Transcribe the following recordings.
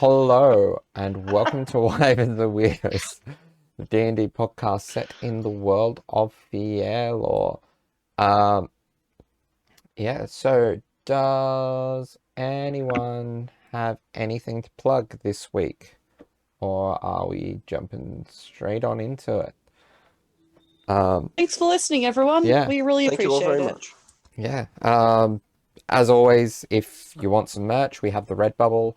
Hello and welcome to Wyverns and Weirdos, the D&D podcast set in the world of Fierlor. So does anyone have anything to plug this week? Or are we jumping straight on into it? Thanks for listening, everyone. Yeah. We really Thank you all appreciate very it. much. Yeah. As always, if you want some merch, we have the Redbubble.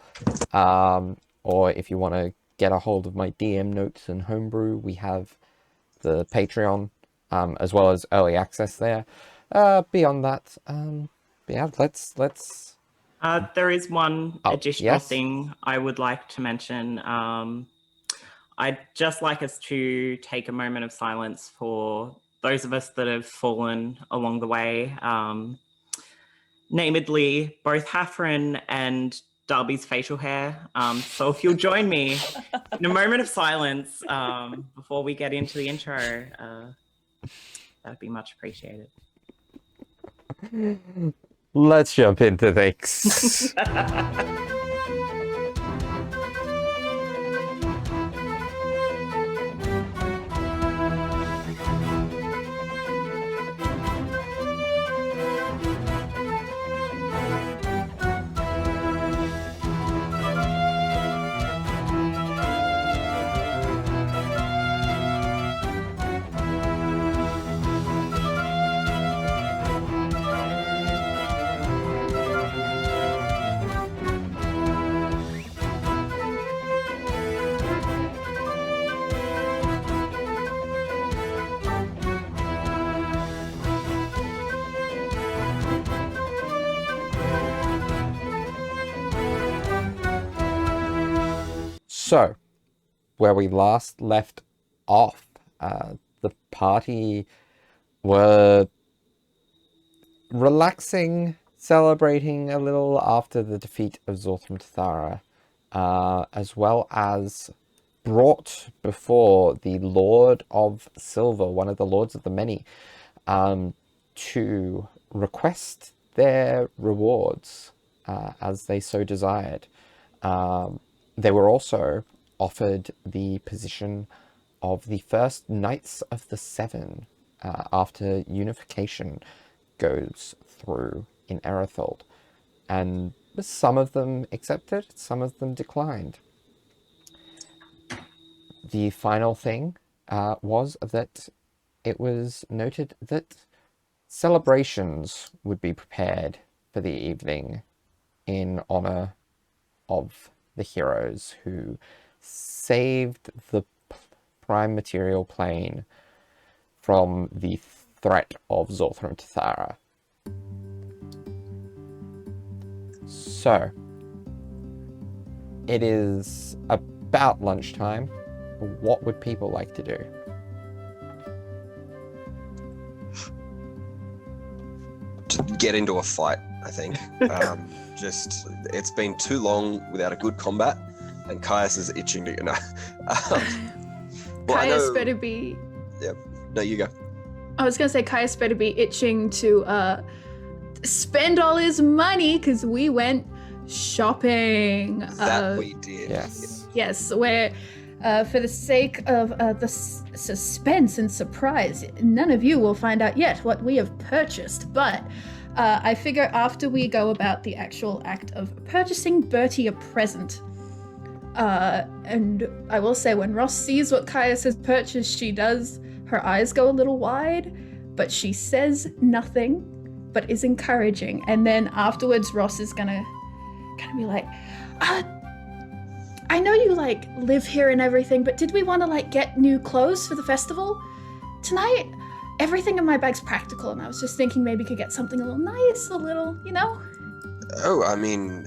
Or if you want to get a hold of my DM notes and homebrew, we have the Patreon, as well as early access there. Beyond that, let's. There is one Oh, additional yes. thing I would like to mention. I'd just like us to take a moment of silence for those of us that have fallen along the way. Namely, both Hafren and Darby's facial hair. So if you'll join me in a moment of silence before we get into the intro, that'd be much appreciated. Let's jump into things. So, where we last left off, the party were relaxing, celebrating a little after the defeat of Zorthram Thara, as well as brought before the Lord of Silver, one of the Lords of the Many, to request their rewards as they so desired. They were also offered the position of the first Knights of the Seven after unification goes through in Erethold. And some of them accepted, some of them declined. The final thing was that it was noted that celebrations would be prepared for the evening in honor of the heroes who saved the prime material plane from the threat of Zorthram Thara. So, it is about lunchtime. What would people like to do? To get into a fight, I think. It's been too long without a good combat, and Caius is itching to, Caius better be... Yeah, no, you go. I was going to say Caius better be itching to spend all his money because we went shopping. That we did. Yes. Yes, where for the sake of the suspense and surprise, none of you will find out yet what we have purchased, but I figure after we go about the actual act of purchasing Bertie a present, and I will say when Ross sees what Caius has purchased, her eyes go a little wide, but she says nothing, but is encouraging. And then afterwards, Ross is gonna be like, I know you live here and everything, but did we want to get new clothes for the festival tonight? Everything in my bag's practical, and I was just thinking maybe could get something a little nice, a little, Oh, I mean,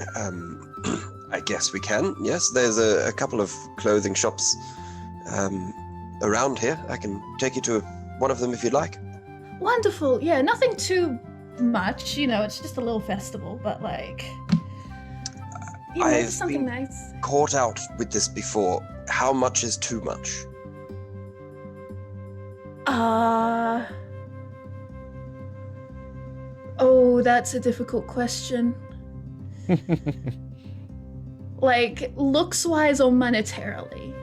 I guess we can. Yes, there's a couple of clothing shops around here. I can take you to one of them if you'd like. Wonderful. Yeah, nothing too much. It's just a little festival, but I've something been nice. Caught out with this before. How much is too much? Oh, that's a difficult question. like looks-wise or monetarily?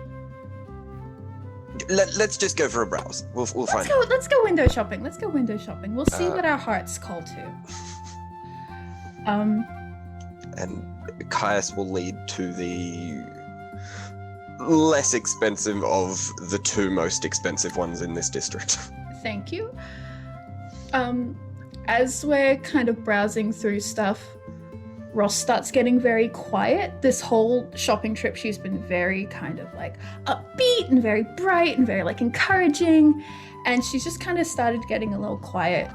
Let's just go for a browse. We'll find out. Let's go window shopping. Let's go window shopping. We'll see what our hearts call to. And Caius will lead to the less expensive of the two most expensive ones in this district. Thank you. As we're kind of browsing through stuff, Ross starts getting very quiet. This whole shopping trip, she's been very kind of like upbeat and very bright and very like encouraging. And she's just kind of started getting a little quiet.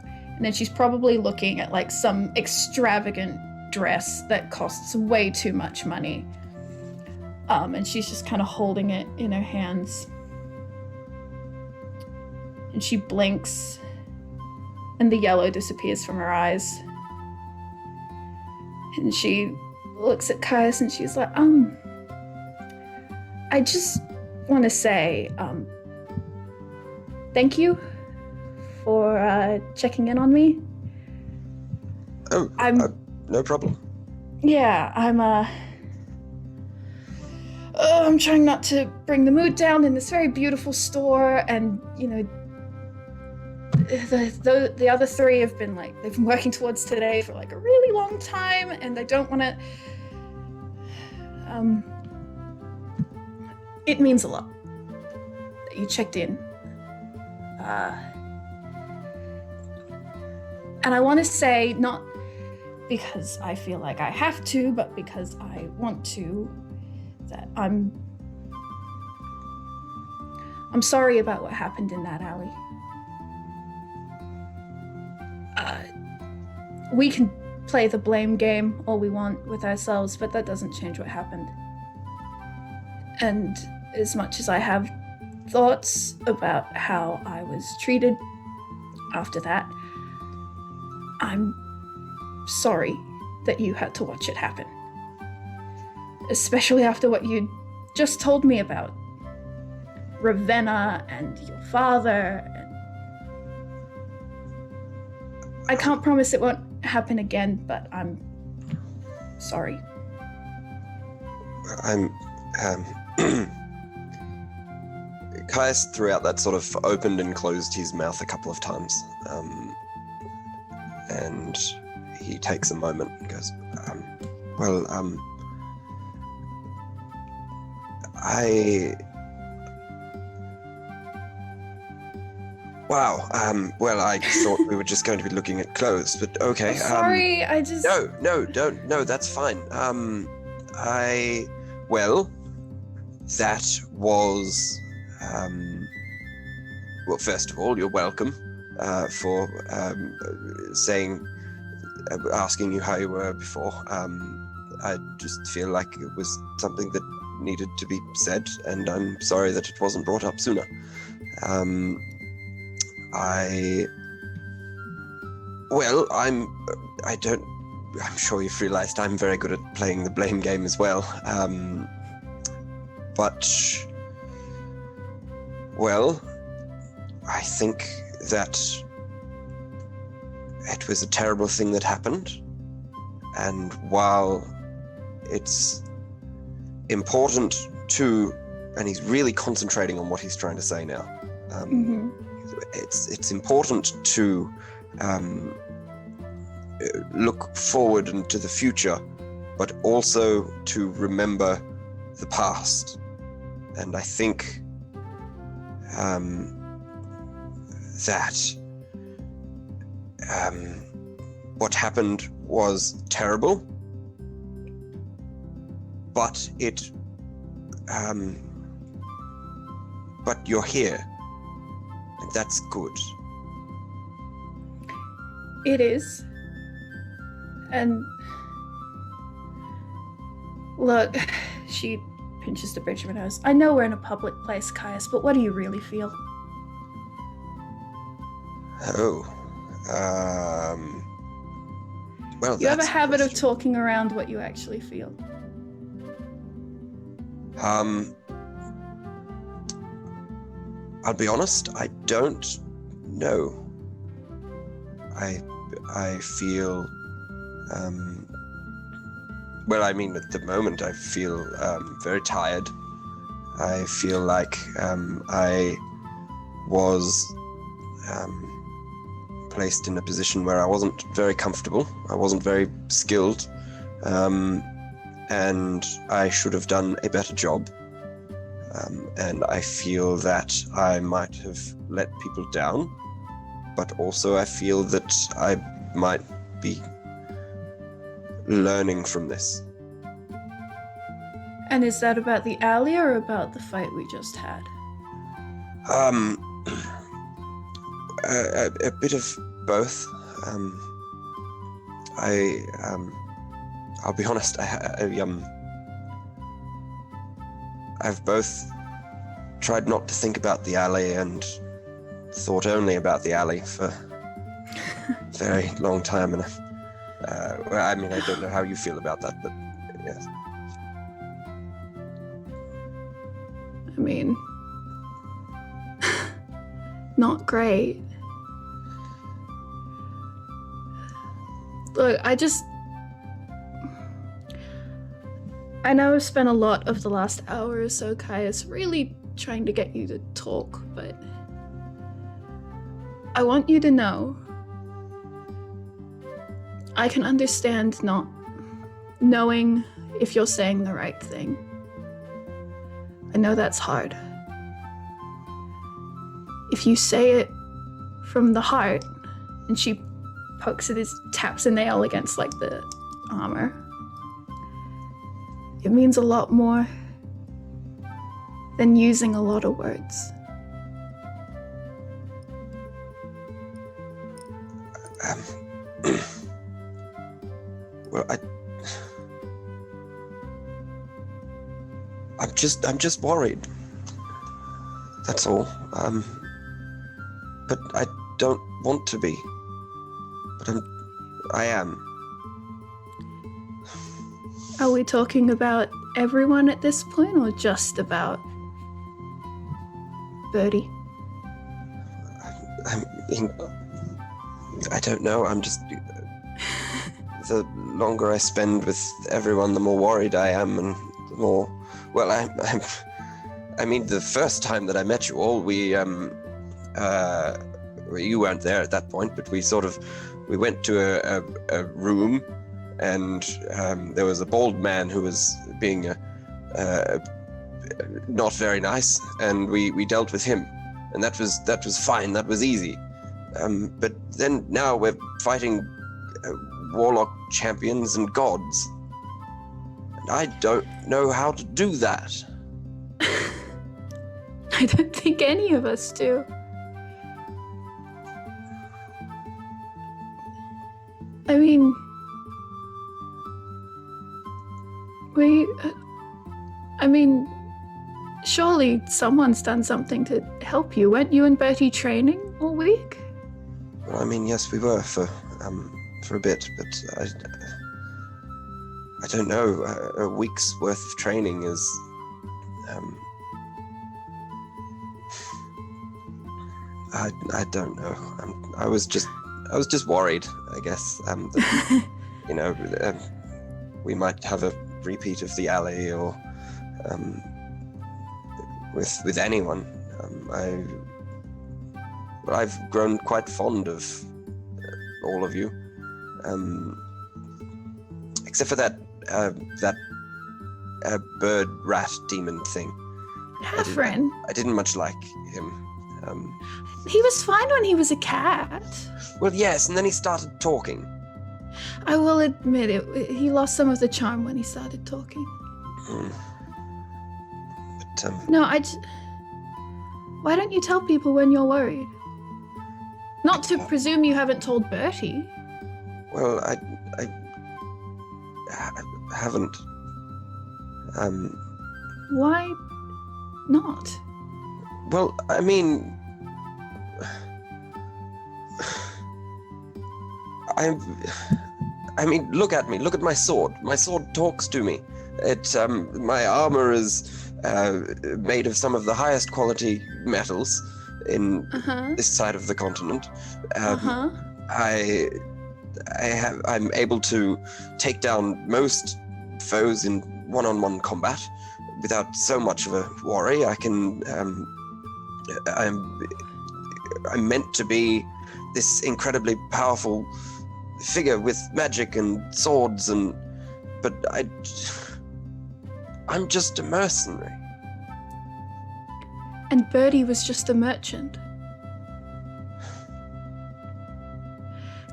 And then she's probably looking at like some extravagant dress that costs way too much money. And she's just kind of holding it in her hands. And she blinks, and the yellow disappears from her eyes. And she looks at Caius and she's like, I just want to say, thank you for checking in on me. Oh, no problem. Yeah, I'm trying not to bring the mood down in this very beautiful store, and you know, the other three have been like, they've been working towards today for like a really long time, and they don't want to. It means a lot that you checked in. And I want to say, not because I feel like I have to, but because I want to, that I'm sorry about what happened in that alley. We can play the blame game all we want with ourselves, but that doesn't change what happened. And as much as I have thoughts about how I was treated after that, I'm sorry that you had to watch it happen. Especially after what you just told me about Ravenna and your father. I can't promise it won't happen again, but I'm sorry. Caius throughout that sort of opened and closed his mouth a couple of times. And he takes a moment and goes, Wow, I thought we were just going to be looking at clothes, but okay. Sorry, I just... No, that's fine. That was, well, first of all, you're welcome for asking you how you were before. I just feel like it was something that needed to be said, and I'm sorry that it wasn't brought up sooner. I'm sure you've realized I'm very good at playing the blame game as well. I think that it was a terrible thing that happened. And while it's important to, and he's really concentrating on what he's trying to say now, it's important to look forward into the future, but also to remember the past. And I think that what happened was terrible, but but you're here, and that's good. It is. And look, she pinches the bridge of her nose. I know we're in a public place, Caius, but what do you really feel? You have a habit of talking around what you actually feel. I'll be honest, I don't know. I feel Well, I mean, at the moment, I feel very tired. I feel like I was placed in a position where I wasn't very comfortable. I wasn't very skilled, and I should have done a better job. And I feel that I might have let people down, but also I feel that I might be learning from this. And is that about the alley or about the fight we just had? A bit of both. I'll be honest. I've both tried not to think about the alley and thought only about the alley for a very long time. And I mean, I don't know how you feel about that, but yes. I mean, not great. Look, I know I've spent a lot of the last hour or so, Caius, really trying to get you to talk, but I want you to know I can understand not knowing if you're saying the right thing. I know that's hard. If you say it from the heart, and she pokes at his, taps a nail against like the armor, it means a lot more than using a lot of words. Well, I'm just worried. That's all. But I don't want to be. But I am. Are we talking about everyone at this point, or just about Birdie? I mean, I don't know. I'm just. The longer I spend with everyone, the more worried I am, and the more. Well, I mean, the first time that I met you all, you weren't there at that point, but we went to a room, and there was a bald man who was being not very nice, and we dealt with him, and that was fine. That was easy. But then now we're fighting warlock champions and gods, and I don't know how to do that. I don't think any of us do. I mean, surely someone's done something to help you. Weren't you and Bertie training all week? Well, I mean, yes, we were for a bit, but I don't know. A week's worth of training is. I don't know. I was just worried, I guess. That, we might have a repeat of the alley, or with anyone. I've grown quite fond of all of you, except for that bird rat demon thing. Catherine. I didn't much like him. He was fine when he was a cat. Well, yes, and then he started talking. I will admit it. He lost some of the charm when he started talking. But No, why don't you tell people when you're worried? Not to presume you haven't told Bertie. Well, I haven't. Why not? Well, I mean, look at me. Look at my sword. My sword talks to me. My armor is made of some of the highest quality metals in this side of the continent. I'm able to take down most foes in one-on-one combat without so much of a worry. I can. I'm meant to be this incredibly powerful figure with magic and swords, but I'm just a mercenary. And Birdie was just a merchant.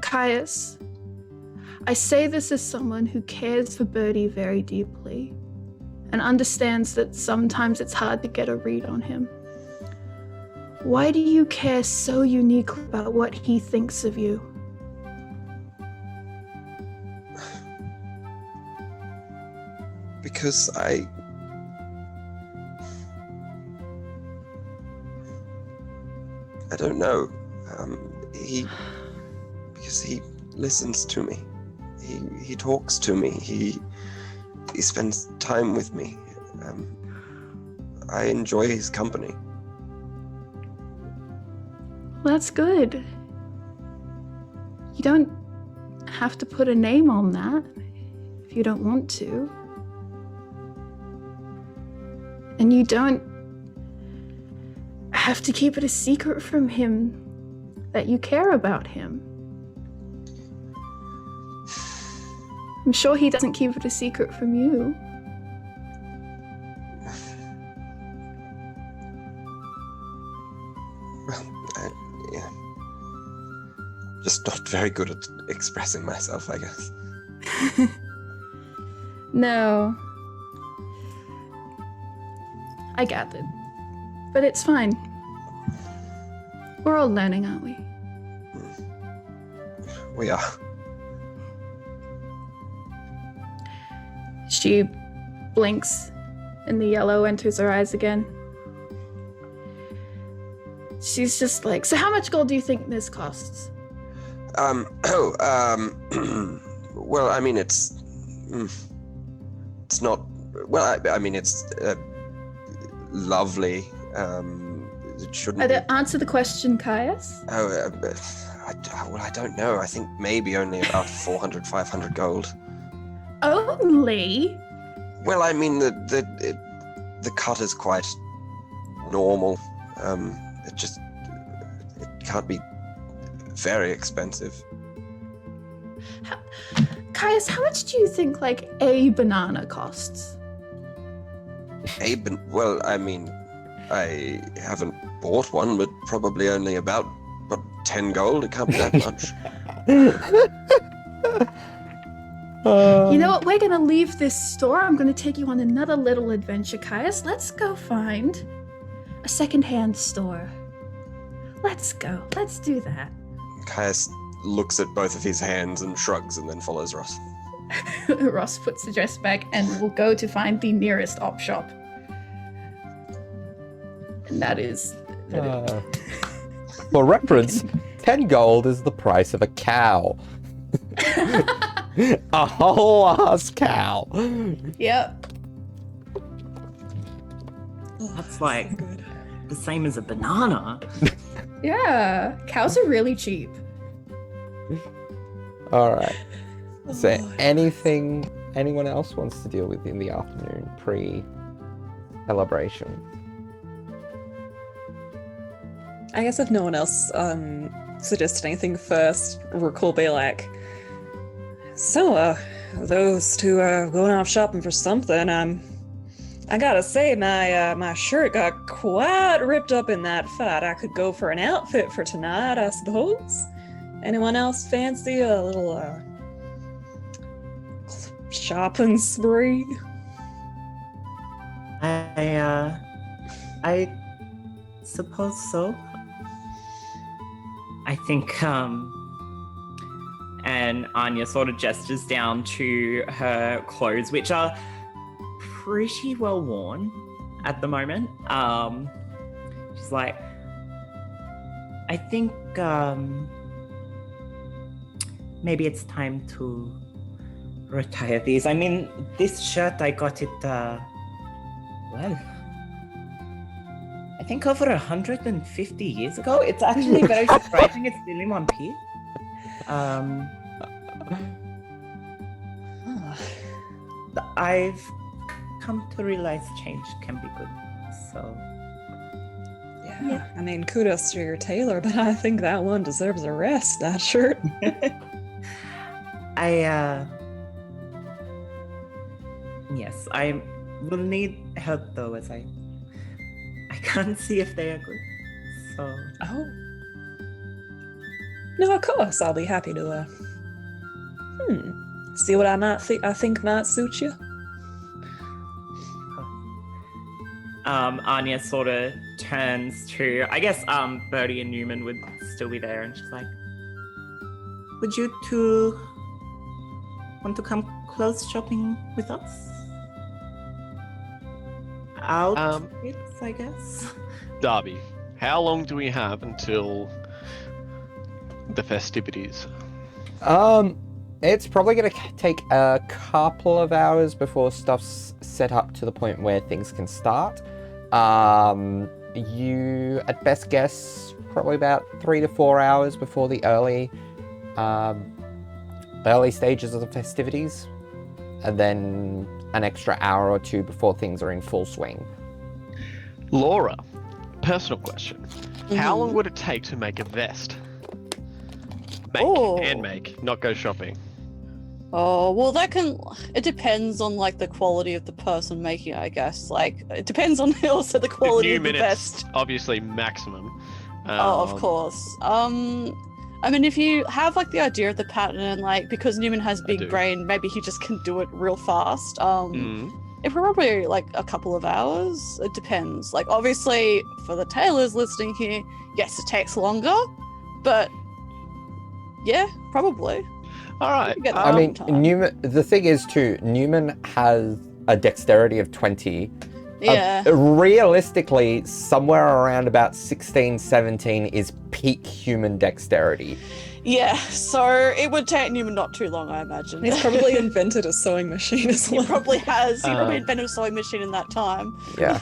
Caius, I say this as someone who cares for Birdie very deeply and understands that sometimes it's hard to get a read on him. Why do you care so uniquely about what he thinks of you? Because I don't know. Because he listens to me. He talks to me. He spends time with me. I enjoy his company. That's good. You don't have to put a name on that if you don't want to. And you don't have to keep it a secret from him that you care about him. I'm sure he doesn't keep it a secret from you. Yeah. Just not very good at expressing myself, I guess. No. I gathered. But it's fine. We're all learning, aren't we? We are. She blinks and the yellow enters her eyes again. She's just like, so how much gold do you think this costs? Well, I mean, it's not, well, I mean, it's lovely. It shouldn't Answer the question, Caius. I don't know. I think maybe only about 400, 500 gold. Only? Well, I mean, the cut is quite normal. It can't be very expensive. Caius, how much do you think, like, a banana costs? Well, I mean, I haven't bought one, but probably only about 10 gold. It can't be that much. You know what? We're gonna leave this store. I'm gonna take you on another little adventure, Caius. Let's go find a secondhand store. Let's go. Let's do that. Caius looks at both of his hands and shrugs and then follows Ross. Ross puts the dress back and will go to find the nearest op shop. And that is... For reference, 10 gold is the price of a cow. A whole ass cow. Yep. That's like the same as a banana. Yeah. Cows are really cheap. All right. Is there anything anyone else wants to deal with in the afternoon pre-celebration? I guess if no one else suggests anything first, Rook will be like, so, those two are going off shopping for something. I gotta say, my shirt got quite ripped up in that fight. I could go for an outfit for tonight, I suppose. Anyone else fancy a little shopping spree? I suppose so. I think, and Anya sort of gestures down to her clothes, which are pretty well worn at the moment. She's like, I think maybe it's time to retire these. I mean, this shirt, I got it, well, I think over 150 years ago. It's actually very surprising it's still in one piece. I've come to realize change can be good. So Yeah, I mean, kudos to your tailor, but I think that one deserves a rest, that shirt. Yes, I will need help though, as I can't see if they agree. So Oh. No, of course, I'll be happy to, see what I think might suit you. Anya sort of turns to, I guess Bertie and Neumann would still be there, and she's like, would you two want to come clothes shopping with us? Outfits, I guess. Darby, how long do we have until the festivities? It's probably going to take a couple of hours before stuff's set up to the point where things can start. You, at best guess, probably about 3 to 4 hours before the early stages of the festivities, and then an extra hour or two before things are in full swing. Laura, personal question. How long would it take to make a vest? Make, not go shopping. Oh, well, it depends on, like, the quality of the person making it, I guess. Like, it depends on also the quality of the vest. Obviously, maximum. Of course. I mean, if you have, like, the idea of the pattern, and, like, because Neumann has big brain, maybe he just can do it real fast. It probably, like, a couple of hours. It depends. Like, obviously, for the tailors listening here, yes, it takes longer, but yeah, probably. All right. I mean, Neumann, the thing is too, Neumann has a dexterity of 20. Yeah. Realistically, somewhere around about 16, 17 is peak human dexterity. Yeah, so it would take Neumann not too long, I imagine. He's probably invented a sewing machine as well. He probably has. He probably invented a sewing machine in that time. Yeah.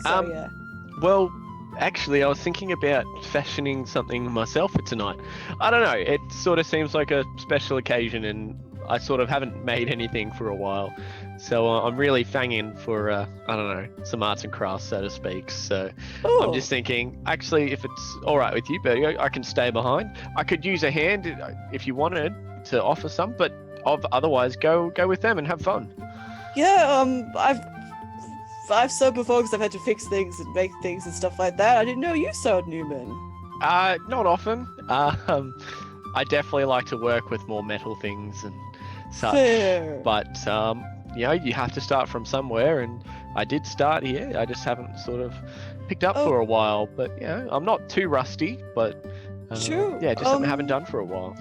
Yeah. Well, actually, I was thinking about fashioning something myself for tonight. I don't know, it sort of seems like a special occasion, and I sort of haven't made anything for a while. So I'm really fanging for, I don't know, some arts and crafts, so to speak. So I'm just thinking, actually, if it's all right with you, Bertie, I can stay behind. I could use a hand if you wanted to offer some, but otherwise go with them and have fun. Yeah, I've sewed before because I've had to fix things and make things and stuff like that. I didn't know you sewed, Neumann. Not often. I definitely like to work with more metal things and such. Fair. But you have to start from somewhere, and I did start here. I just haven't sort of picked up for a while. But I'm not too rusty. But True. Yeah, just something I haven't done for a while.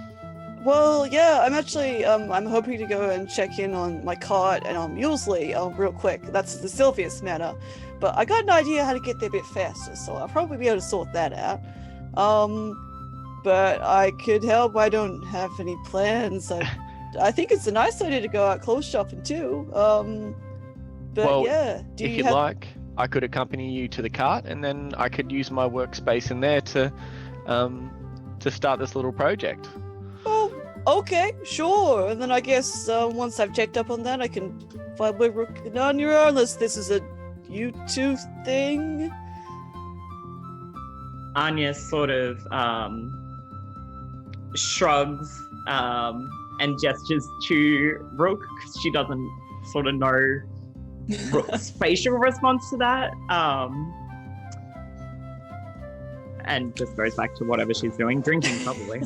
Well, yeah, I'm actually I'm hoping to go and check in on my cart and on Mulesley real quick. That's the Sylvius matter. But I got an idea how to get there a bit faster, so I'll probably be able to sort that out. But I could help. I don't have any plans. I think it's a nice idea to go out clothes shopping too. But well, yeah, if you'd like, I could accompany you to the cart, and then I could use my workspace in there to start this little project. Oh, okay, sure. And then I guess once I've checked up on that, I can probably work it on your own, unless this is a you two thing. Anya sort of shrugs and gestures to Rook because she doesn't sort of know Rook's facial response to that. And just goes back to whatever she's doing, drinking probably.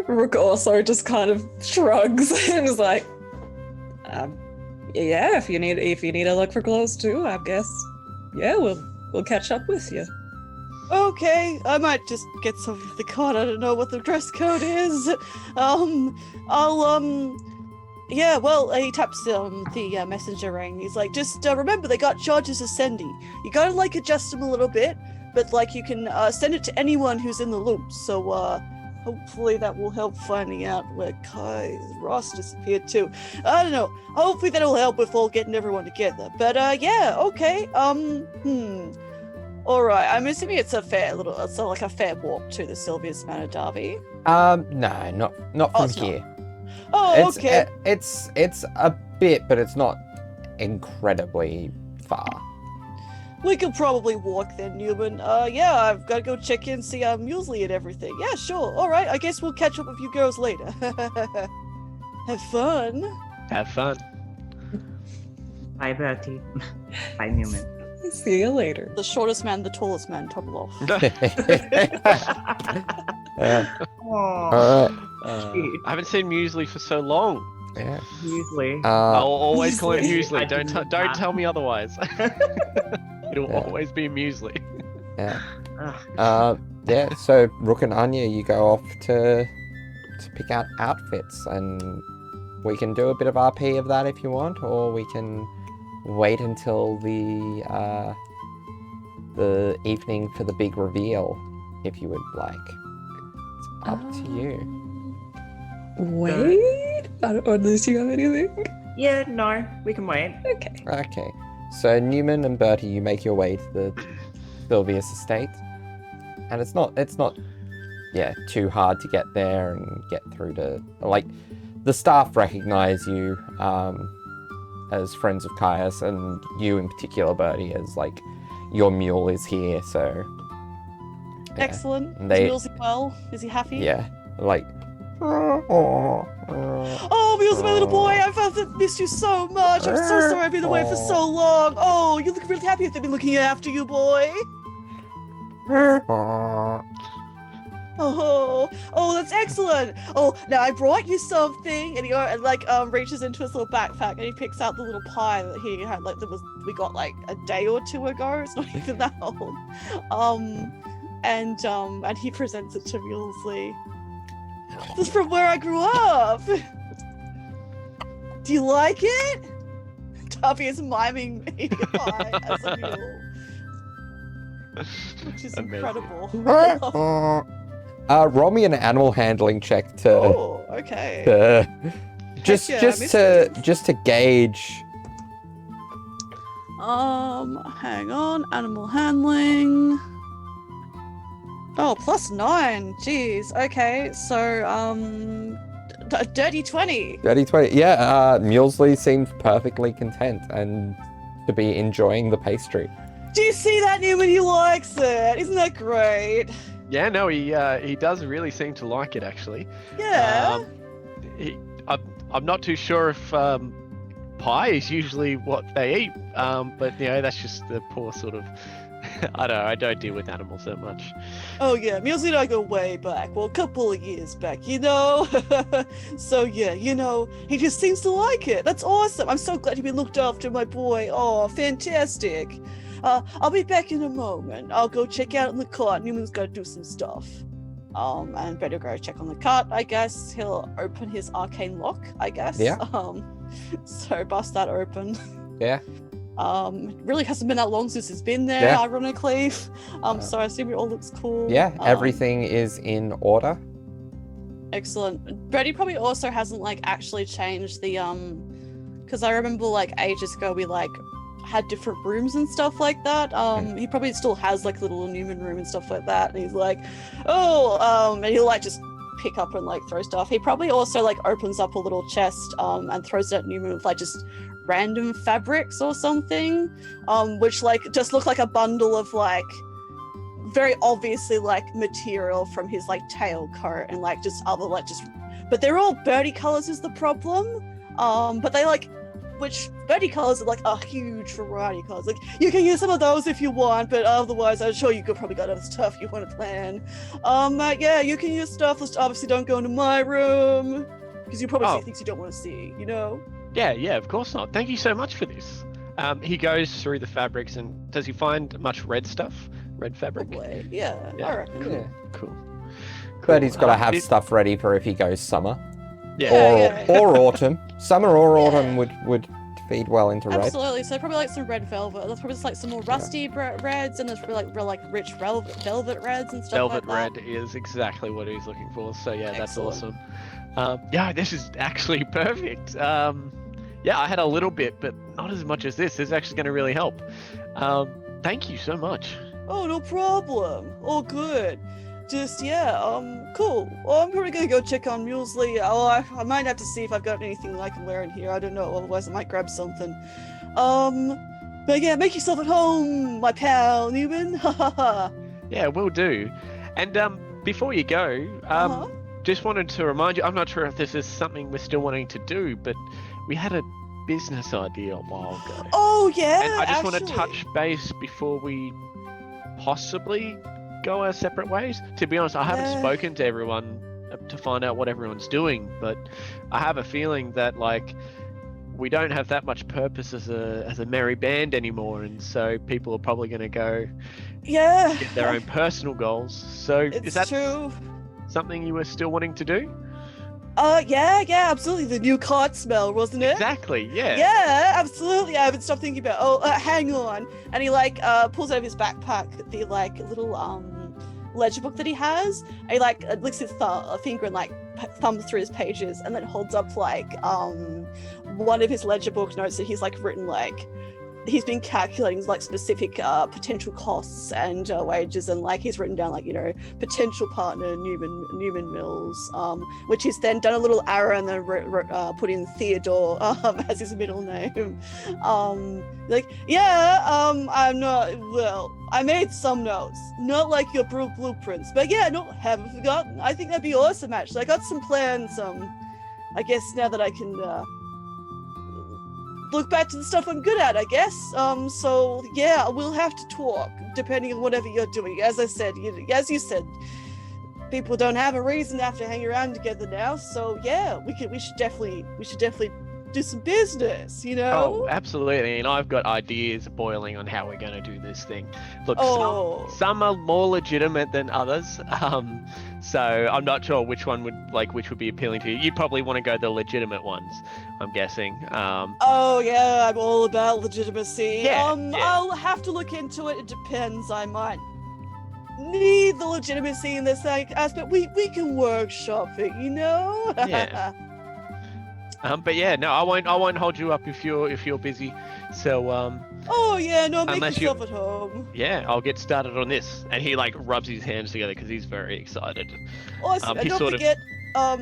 Rook also just kind of shrugs and is like, yeah, if you need to look for clothes too, I guess. Yeah, we'll catch up with you. Okay, I might just get some of the card. I don't know what the dress code is. Yeah, well, he taps the messenger ring. He's like, just remember, they got charges of sending. You gotta, like, adjust them a little bit, but, like, you can send it to anyone who's in the loop. So, hopefully that will help finding out where Ross disappeared too. I don't know. Hopefully that'll help with all getting everyone together. But, yeah, okay. Alright, I'm assuming it's a fair walk to the Sylvius Manor, Darby. No, not from here. Oh, okay. It's a bit, but it's not incredibly far. We could probably walk then, Neumann. Yeah, I've got to go check in, see Muesli and everything. Yeah, sure. All right, I guess we'll catch up with you girls later. Have fun. Have fun. Bye, Bertie. Bye, Newman. See you later. The shortest man, the tallest man, topple off. Alright. I haven't seen Muesli for so long. Yeah. Usually. I'll always call it Muesli. Muesli. Don't tell me otherwise. It'll always be Muesli. Yeah. Ugh. Yeah, so Rook and Anya, you go off to pick out outfits, and we can do a bit of RP of that if you want, or we can wait until the evening for the big reveal if you would like. It's up to you. Wait? Unless you have anything? Yeah, no, we can wait. Okay. Okay, so Neumann and Bertie, you make your way to the Sylvius estate, and it's not too hard to get there and get through to, like, the staff recognize you as friends of Caius, and you in particular, Bertie, as like your mule is here, so yeah. Excellent. And they- Is Muesli well? Is he happy? Yeah, like Oh, Muesli, my little boy, I've missed you so much. I'm so sorry I've been away for so long. Oh, you look really happy if they've been looking after you, boy. Oh, that's excellent. Oh, now I brought you something, and he reaches into his little backpack and he picks out the little pie that he had we got like a day or two ago. It's not even that old. And he presents it to Muesli. This is from where I grew up. Do you like it? Darby is miming me pie as a mule, which is Amazing. incredible. roll me an animal handling check to Oh, okay. just yeah, I just missed to it. just to gauge. Hang on. Animal handling. Oh, +9. Jeez. Okay, so a dirty 20. Dirty 20. Yeah, Mulesley seemed perfectly content and to be enjoying the pastry. Do you see that, Neumann? He likes it. Isn't that great? Yeah, no, he does really seem to like it actually. Yeah. I'm not too sure if pie is usually what they eat, but that's just the poor sort of. I don't deal with animals that much. Oh yeah, Muesli and I go way back. Well, a couple of years back, So yeah, he just seems to like it. That's awesome. I'm so glad you've been looked after, my boy. Oh, fantastic. I'll be back in a moment. I'll go check out in the cart. Newman's got to do some stuff. And better go check on the cart, I guess. He'll open his arcane lock, I guess. Yeah. So bust that open. Yeah. It really hasn't been that long since it's been there, Yeah. ironically. So I assume it all looks cool. Yeah, everything is in order. Excellent. Brady probably also hasn't actually changed the because I remember ages ago we had different rooms and stuff like that. He probably still has the little Neumann room and stuff like that, and he's and he'll just pick up and throw stuff. He probably also opens up a little chest and throws it at Neumann with just random fabrics or something, which just look like a bundle of very obviously material from his tail coat and just other but they're all birdie colors is the problem. But they which birdie colors are a huge variety of colors. You can use some of those if you want, but otherwise I'm sure you could probably got other stuff you want to plan. Yeah, you can use stuff. Just obviously don't go into my room because you probably see things you don't want to see. Yeah, of course not. Thank you so much for this. He goes through the fabrics, and does he find much red stuff? Red fabric? Probably. Yeah, I reckon. Yeah. Cool. But he's got to have it- stuff ready for if he goes summer. Yeah. Or autumn. Summer or autumn would feed well into red. Absolutely. So probably some red velvet. That's probably just some more rusty reds, and there's probably rich velvet reds and stuff Velvet like that. red is exactly what he's looking for. So yeah, that's Excellent. awesome. Yeah, this is actually perfect. Yeah, I had a little bit, but not as much as this. This is actually going to really help. Thank you so much. Oh, no problem. Oh, good. Just cool. Well, I'm probably gonna go check on Mulesley. Oh, I might have to see if I've got anything that I can wear in here. I don't know. Otherwise, I might grab something. But yeah, make yourself at home, my pal Neumann. Ha ha ha. Yeah, will do. And before you go, just wanted to remind you, I'm not sure if this is something we're still wanting to do, but we had a business idea a while ago. Oh yeah. And I just want to actually. touch base before we possibly go our separate ways. To be honest, I haven't spoken to everyone to find out what everyone's doing, but I have a feeling that like we don't have that much purpose as a merry band anymore, and so people are probably going to go get their own personal goals. So is that true. something you were still wanting to do? Yeah, absolutely. The new cart smell, wasn't it? Exactly, yeah. Yeah, absolutely. I haven't stopped thinking about. Hang on. And he pulls out of his backpack the little ledger book that he has. And he licks his finger and thumbs through his pages, and then holds up one of his ledger book notes that he's written he's been calculating specific potential costs and wages, and he's written down potential partner Neumann Mills, which he's then done a little arrow and then put in Theodore as his middle name. I'm not, well, I made some notes, not like your blueprints, but yeah, no, haven't forgotten. I think that'd be awesome. Actually, I got some plans. I guess now that I can look back to the stuff I'm good at, I guess. So yeah, we'll have to talk depending on whatever you're doing. As I said, as you said, people don't have a reason to have to hang around together now. So yeah, we should definitely do some business, Oh, absolutely. And I've got ideas boiling on how we're going to do this thing. Look, some are more legitimate than others. So I'm not sure which would be appealing to you. You probably want to go the legitimate ones, I'm guessing. Oh yeah, I'm all about legitimacy. Yeah. I'll have to look into it. It depends. I might need the legitimacy in this aspect. We can workshop it, Yeah. But yeah, no, I won't hold you up if you're busy. So oh yeah, no, make unless yourself at home. Yeah, I'll get started on this. And he rubs his hands together because he's very excited. Awesome. And don't forget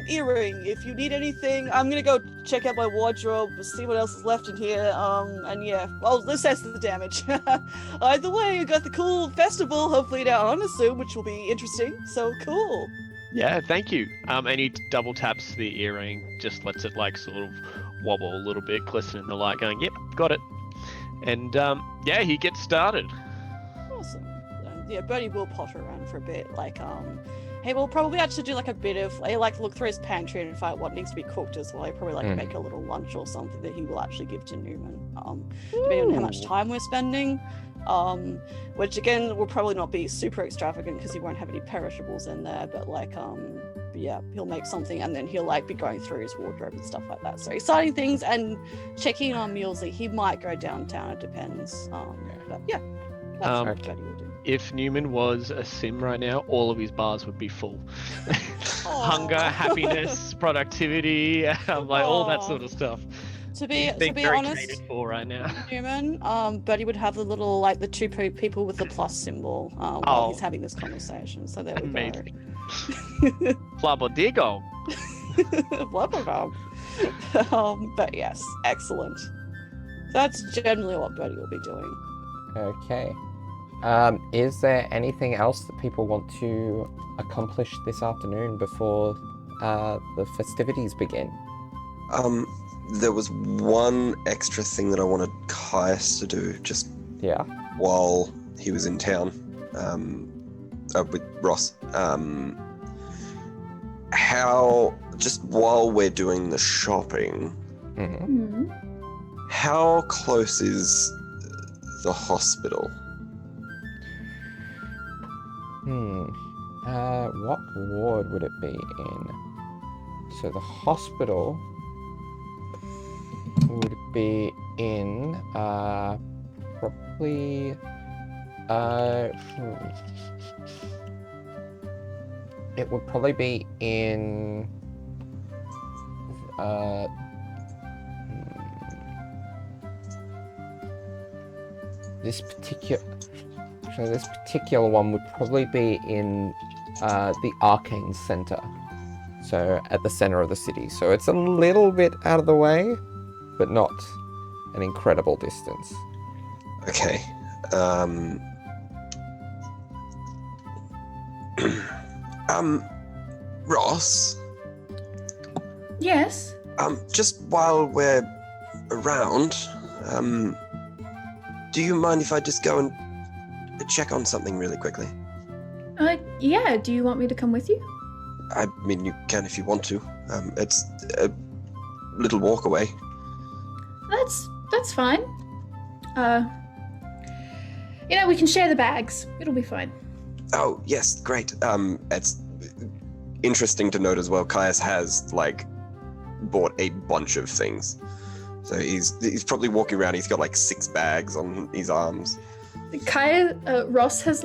earring. If you need anything, I'm gonna go check out my wardrobe, see what else is left in here. And yeah, well, let's test the damage. Either way, we got the cool festival, hopefully down on soon, which will be interesting. So cool. Yeah, thank you. And he double taps the earring, just lets it sort of wobble a little bit, glisten in the light, going, "Yep, got it." And yeah, he gets started. Awesome. Yeah, Bernie will potter around for a bit. He will probably actually do a bit of look through his pantry and find what needs to be cooked as well. He probably make a little lunch or something that he will actually give to Neumann. Depending on how much time we're spending. Which again will probably not be super extravagant because he won't have any perishables in there, but yeah, he'll make something and then he'll be going through his wardrobe and stuff like that. So exciting things, and checking on Mulesy. He might go downtown, it depends. But yeah, that's what Betty will do. If Neumann was a sim right now, all of his bars would be full. Hunger, happiness, productivity, all that sort of stuff. To be very honest, catered for right now. Neumann, Bertie would have the little the two people with the plus symbol while he's having this conversation. So there we Amazing. Go. Flubber Diggle. Flubber. But yes, excellent. That's generally what Bertie will be doing. Okay. Is there anything else that people want to accomplish this afternoon before the festivities begin? There was one extra thing that I wanted Caius to do just while he was in town with Ross. Just while we're doing the shopping, how close is the hospital? What ward would it be in? So the hospital would be in probably it would probably be in this particular one would probably be in the Arcane Center. So at the center of the city. So it's a little bit out of the way, but not an incredible distance. Okay. Ross, Yes. just while we're around, do you mind if I just go and check on something really quickly? Yeah. Do you want me to come with you? I mean, you can if you want to. It's a little walk away. That's fine. We can share the bags. It'll be fine. Oh, yes, great. It's interesting to note as well, Caius has, bought a bunch of things. So he's probably walking around, he's got 6 bags on his arms. Ross has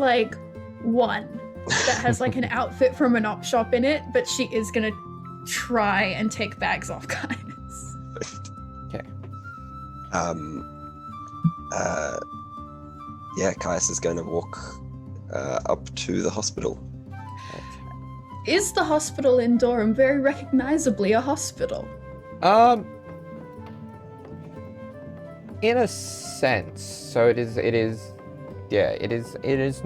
one that has an outfit from an op shop in it, but she is gonna try and take bags off Caius. Okay. Caius is going to walk up to the hospital. Is the hospital in Durham very recognizably a hospital? In a sense. So it is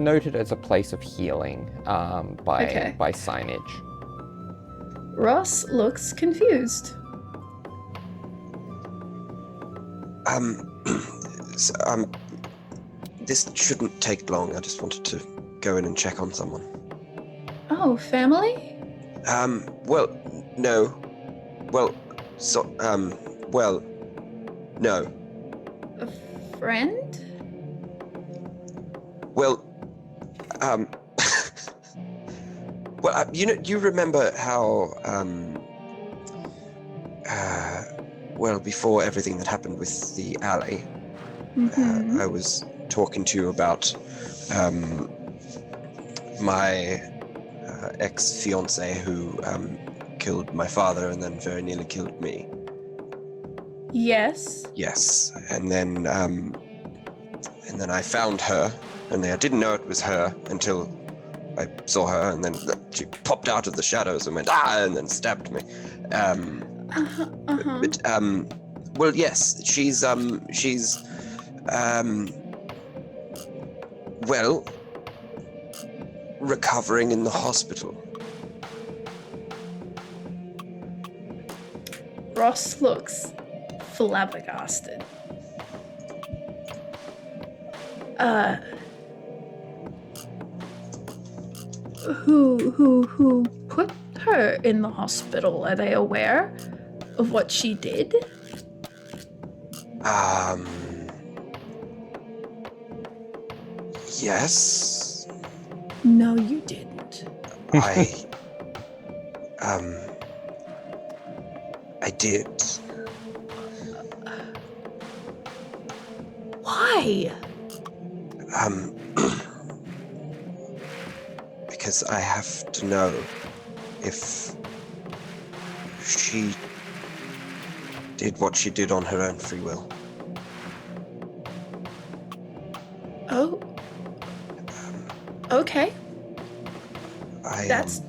noted as a place of healing by signage. Ross looks confused. This shouldn't take long. I just wanted to go in and check on someone. Oh, family? Well, no. Well, no. A friend? Well, you remember how, before everything that happened with the alley, Mm-hmm. I was talking to you about, my ex-fiance who, killed my father and then very nearly killed me. Yes. Yes, and then I found her, and I didn't know it was her until I saw her, and then she popped out of the shadows and went and then stabbed me. But yes, she's recovering in the hospital. Ross looks flabbergasted. Who put her in the hospital? Are they aware of what she did? Yes. No, you didn't. I did. Why? Because I have to know if she did what she did on her own free will. Oh. Okay. That's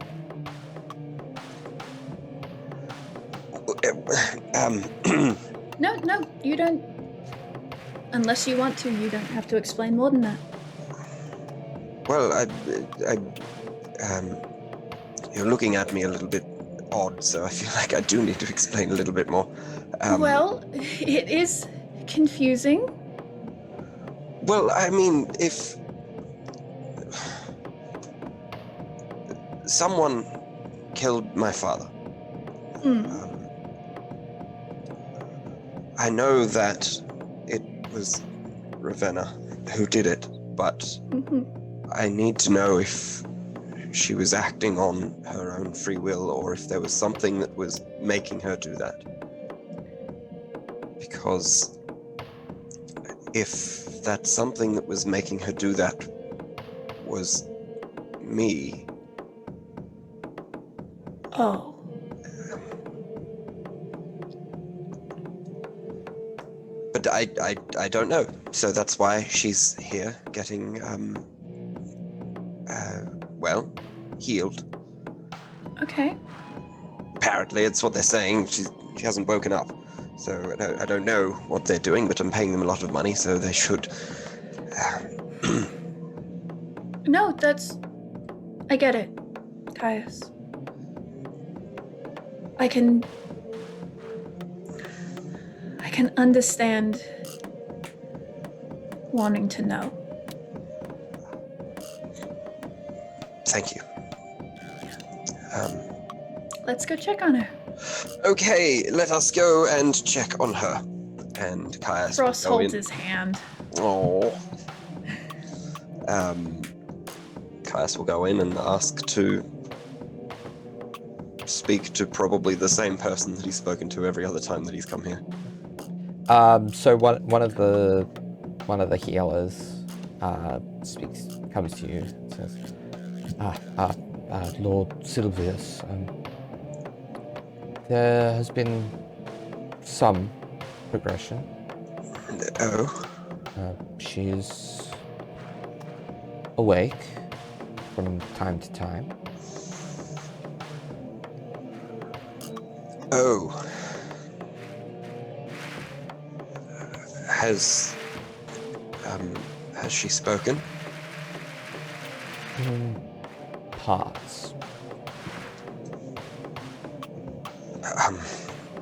No, you don't. Unless you want to, you don't have to explain more than that. Well, you're looking at me a little bit odd, so I feel like I do need to explain a little bit more. Well, it is confusing. Well, I mean, if someone killed my father, I know that it was Ravenna who did it, but I need to know if she was acting on her own free will or if there was something that was making her do that. Because if that something that was making her do that was me. Oh. But I don't know. So that's why she's here getting, healed. Okay. Apparently, it's what they're saying. She hasn't woken up. So I don't know what they're doing, but I'm paying them a lot of money, so they should. No, I get it, Caius. I can understand wanting to know. Thank you. Let's go check on her. Okay, let us go and check on her. And Caius Frost will go holds in. his hand. Oh. Caius will go in and ask to speak to probably the same person that he's spoken to every other time that he's come here. So one of the healers comes to you and says, Lord Silvius, there has been some progression. Oh. She is awake from time to time. Oh. Has she spoken? In parts.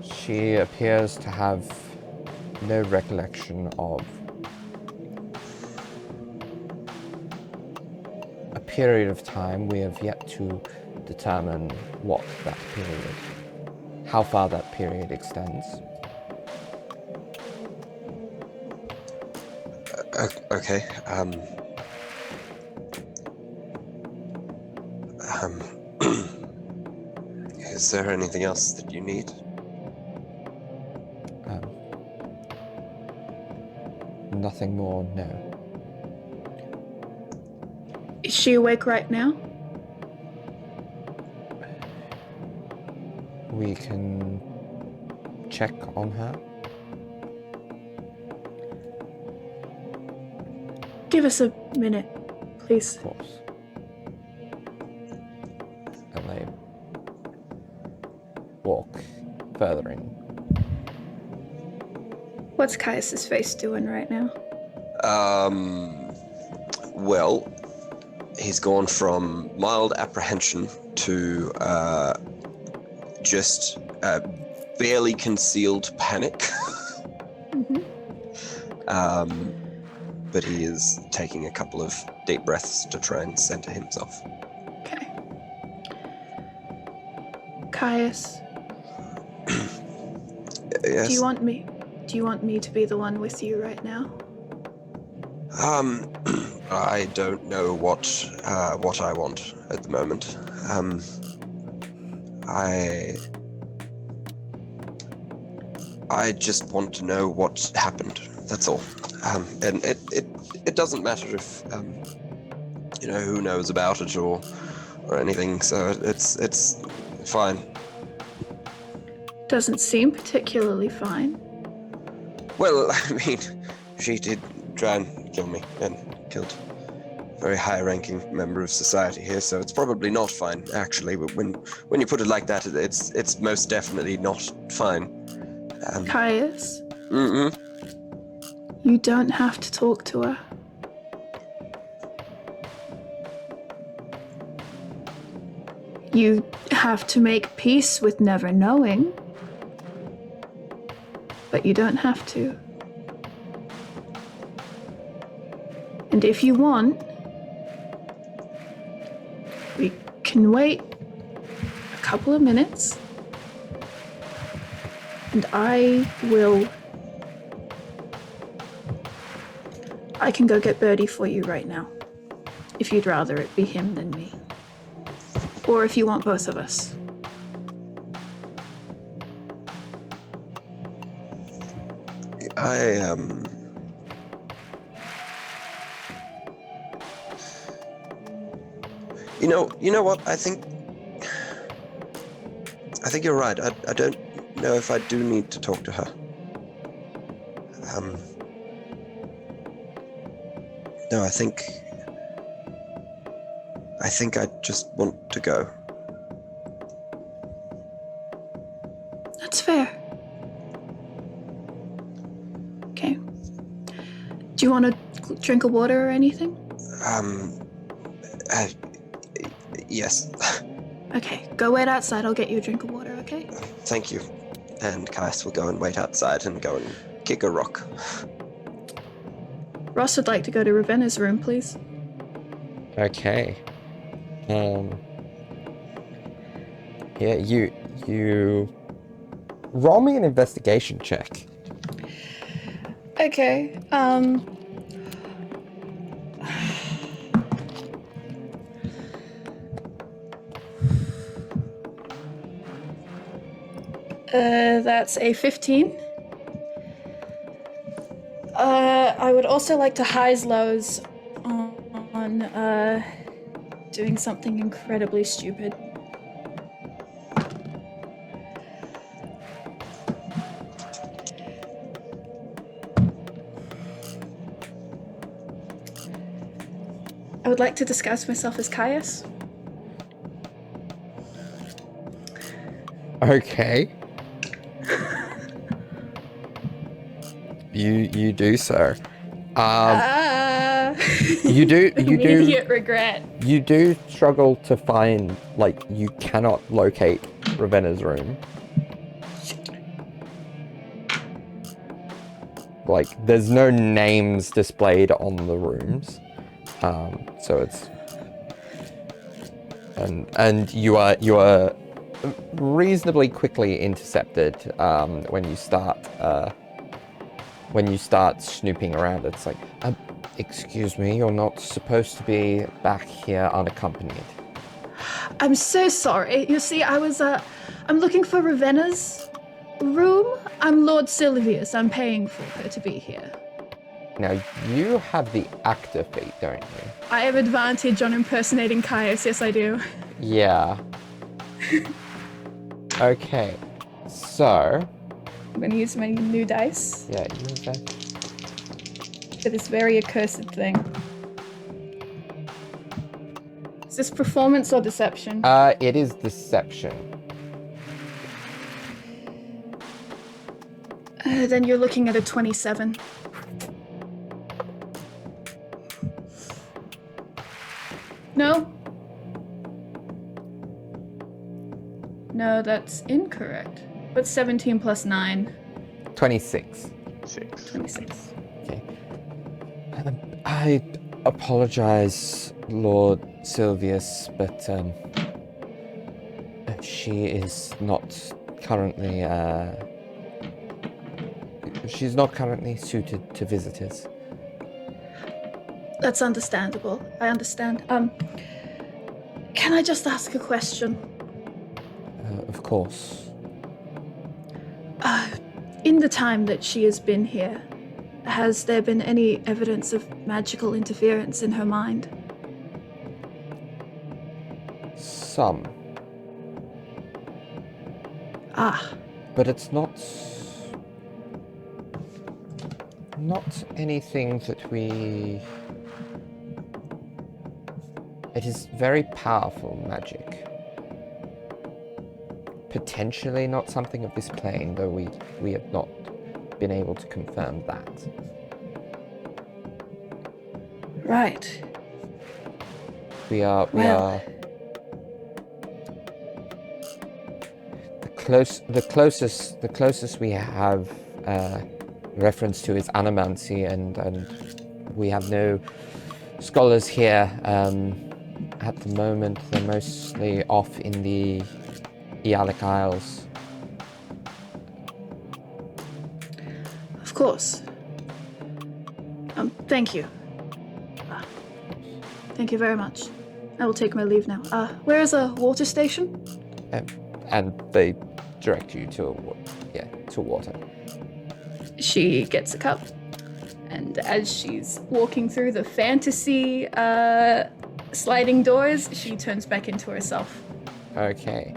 She appears to have no recollection of a period of time. We have yet to determine what that period, how far that period extends. Okay. Is there anything else that you need? Nothing more, no. Is she awake right now? We can check on her. Give us a minute, please. Of course. And they walk further in. What's Caius's face doing right now? Well, he's gone from mild apprehension to just barely concealed panic. Mm-hmm. But he is taking a couple of deep breaths to try and center himself. Okay. Caius, Yes. do you want me to be the one with you right now? I don't know what I want at the moment. I just want to know what happened. That's all. And it doesn't matter if who knows about it or anything. So it's fine. Doesn't seem particularly fine. Well, I mean, she did try and kill me and killed a very high-ranking member of society here, so it's probably not fine, actually. But when you put it like that, it's most definitely not fine. Caius, Mm-mm. you don't have to talk to her. You have to make peace with never knowing, but you don't have to. And if you want, we can wait a couple of minutes, and I can go get Birdie for you right now, if you'd rather it be him than me. Or if you want both of us. You know what? I think you're right. I don't know if I do need to talk to her. No, I think I think I just want to go. That's fair. Okay. Do you want a drink of water or anything? Yes. Okay, go wait outside. I'll get you a drink of water, okay? Thank you. And Caius will go and wait outside and go and kick a rock. Ross would like to go to Ravenna's room, please. Okay. Yeah, you roll me an investigation check. Okay, that's a 15. I would also like to highs lows on doing something incredibly stupid. I would like to disguise myself as Caius. Okay. You do so. You do Immediate regret. you do struggle to find, like, you cannot locate Ravenna's room. Like, there's no names displayed on the rooms. So it's and you are reasonably quickly intercepted when you start snooping around. It's like, excuse me, you're not supposed to be back here unaccompanied. I'm so sorry. You see, I'm looking for Ravenna's room. I'm Lord Sylvius. I'm paying for her to be here. Now, you have the actor feat, don't you? I have advantage on impersonating Caius. Yes, I do. Yeah. Okay. So, I'm going to use my new dice yeah, use that. for this very accursed thing. Is this performance or deception? It is deception. Then you're looking at a 27. No? No, that's incorrect. But 17 plus 9. 26. 26. Okay. I apologize, Lord Sylvius, but she is not currently she's not currently suited to visitors. That's understandable. I understand. Can I just ask a question? Of course. In the time that she has been here, has there been any evidence of magical interference in her mind? Some. Ah, But it's not anything that we... It is very powerful magic. Potentially not something of this plane, though we have not been able to confirm that. right. We are Well- the closest we have reference to is animancy, and we have no scholars here at the moment. They're mostly off in the Ealic Isles. Of course. Thank you. Thank you very much. I will take my leave now. Where is a water station? And they direct you to water. She gets a cup, and as she's walking through the fantasy sliding doors, she turns back into herself. Okay.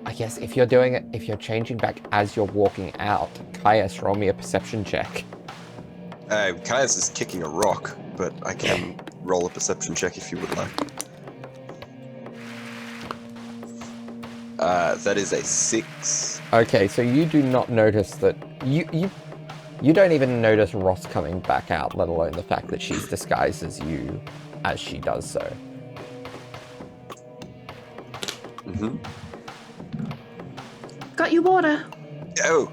I guess if you're changing back as you're walking out, Caius, roll me a perception check. Caius is kicking a rock, but I can roll a perception check if you would like. That is a 6. Okay, so you do not notice that you don't even notice Ross coming back out, let alone the fact that she's disguised as you as she does so. Mm-hmm. Got you water. Oh,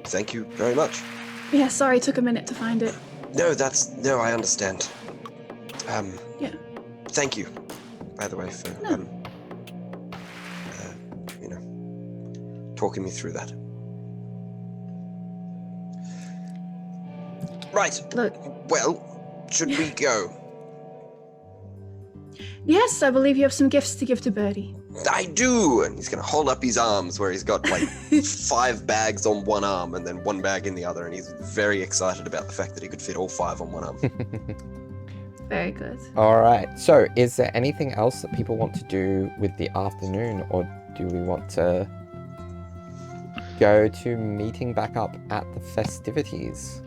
thank you very much. Yeah, sorry, took a minute to find it. No, I understand. Yeah. Thank you, by the way, for, No. talking me through that. Right. Look, Well, should we go? yes, I believe you have some gifts to give to Birdie. I do! And he's gonna hold up his arms where he's got like 5 bags on one arm and then 1 bag in the other, and he's very excited about the fact that he could fit all 5 on one arm. Very good. All right. So, is there anything else that people want to do with the afternoon, or do we want to go to meeting back up at the festivities?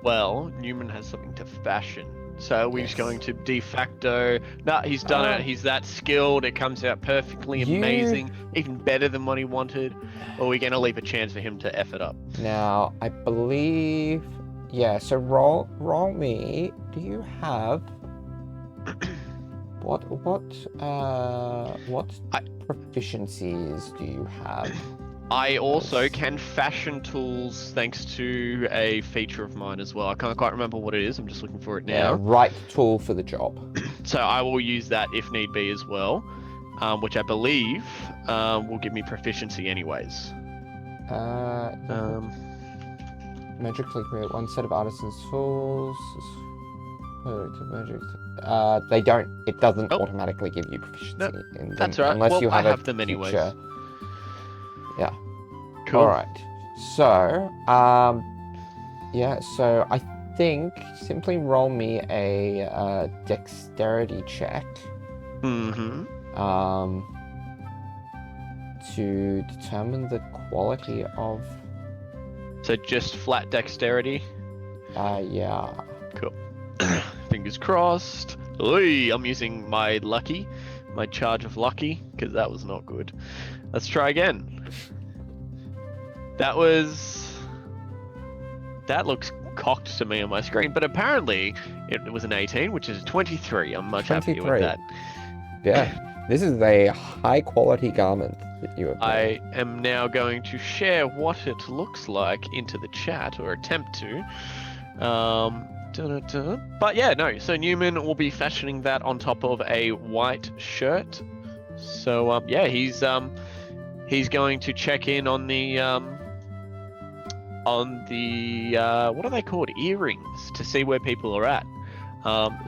Well, Neumann has something to fashion. So we're just Yes. going to de facto. No, he's done it. He's that skilled. It comes out perfectly You- amazing, even better than what he wanted. Or we're going to leave a chance for him to F it up. Now, I believe, yeah. So roll me. Do you have what proficiencies do you have? I also can fashion tools thanks to a feature of mine as well. I can't quite remember what it is. I'm just looking for it Yeah, now. right tool for the job. So I will use that if need be as well, which I believe will give me proficiency anyways. Magically create one set of artisan's tools. They don't. It doesn't Oh. automatically give you proficiency Nope. in them That's right. unless Well, you I have have a them anyways. feature. Yeah. Cool. All right. So, yeah. So I think simply roll me a dexterity check. Mm-hmm. To determine the quality of. So just flat dexterity. Yeah. Cool. Fingers crossed. Oi, I'm using my charge of lucky, because that was not good. Let's try again. That looks cocked to me on my screen, but apparently it was an 18, which is a 23. I'm much happier 23. with that. Yeah. This is a high quality garment that you have made. I am now going to share what it looks like into the chat, or attempt to. But yeah, no. So Neumann will be fashioning that on top of a white shirt. So yeah, he's going to check in on the what are they called, earrings, to see where people are at.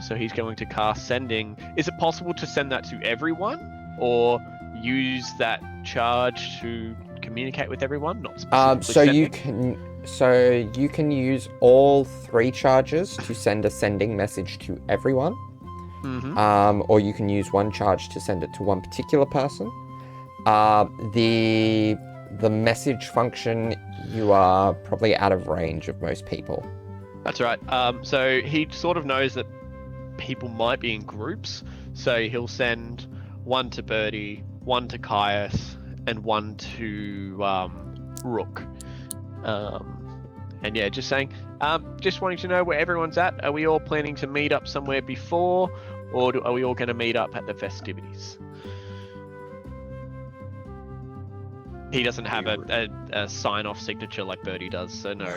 So he's going to cast sending. Is it possible to send that to everyone, or use that charge to communicate with everyone? Not specifically So sending? you can use all 3 charges to send a sending message to everyone. Mm-hmm. Or you can use 1 charge to send it to one particular person. The message function, you are probably out of range of most people. That's right. So he sort of knows that people might be in groups, so he'll send 1 to Birdie, 1 to Caius, and 1 to Rook. And yeah, just saying, just wanting to know where everyone's at. Are we all planning to meet up somewhere before, or are we all going to meet up at the festivities? He doesn't have a sign-off signature like Birdie does, so no.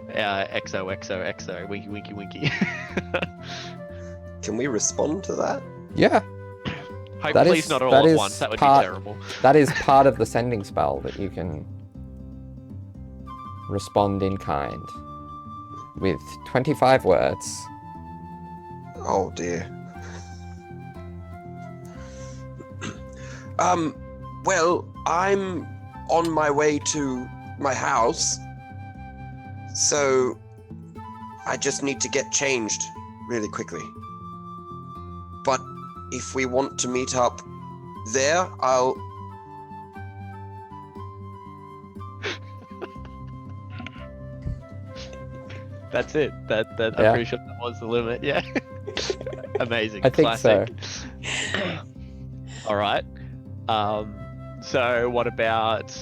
XOXOXO, winky, winky, winky. Can we respond to that? Yeah, Hope That please is- not all that at is once, that would part- be terrible. that is part of the sending spell, that you can respond in kind with 25 words. Oh dear. Well, I'm on my way to my house, so I just need to get changed really quickly. But if we want to meet up there, I'll... That's it. That I'm Yeah. pretty sure that was the limit. Yeah. Amazing. I think Classic. All right. So what about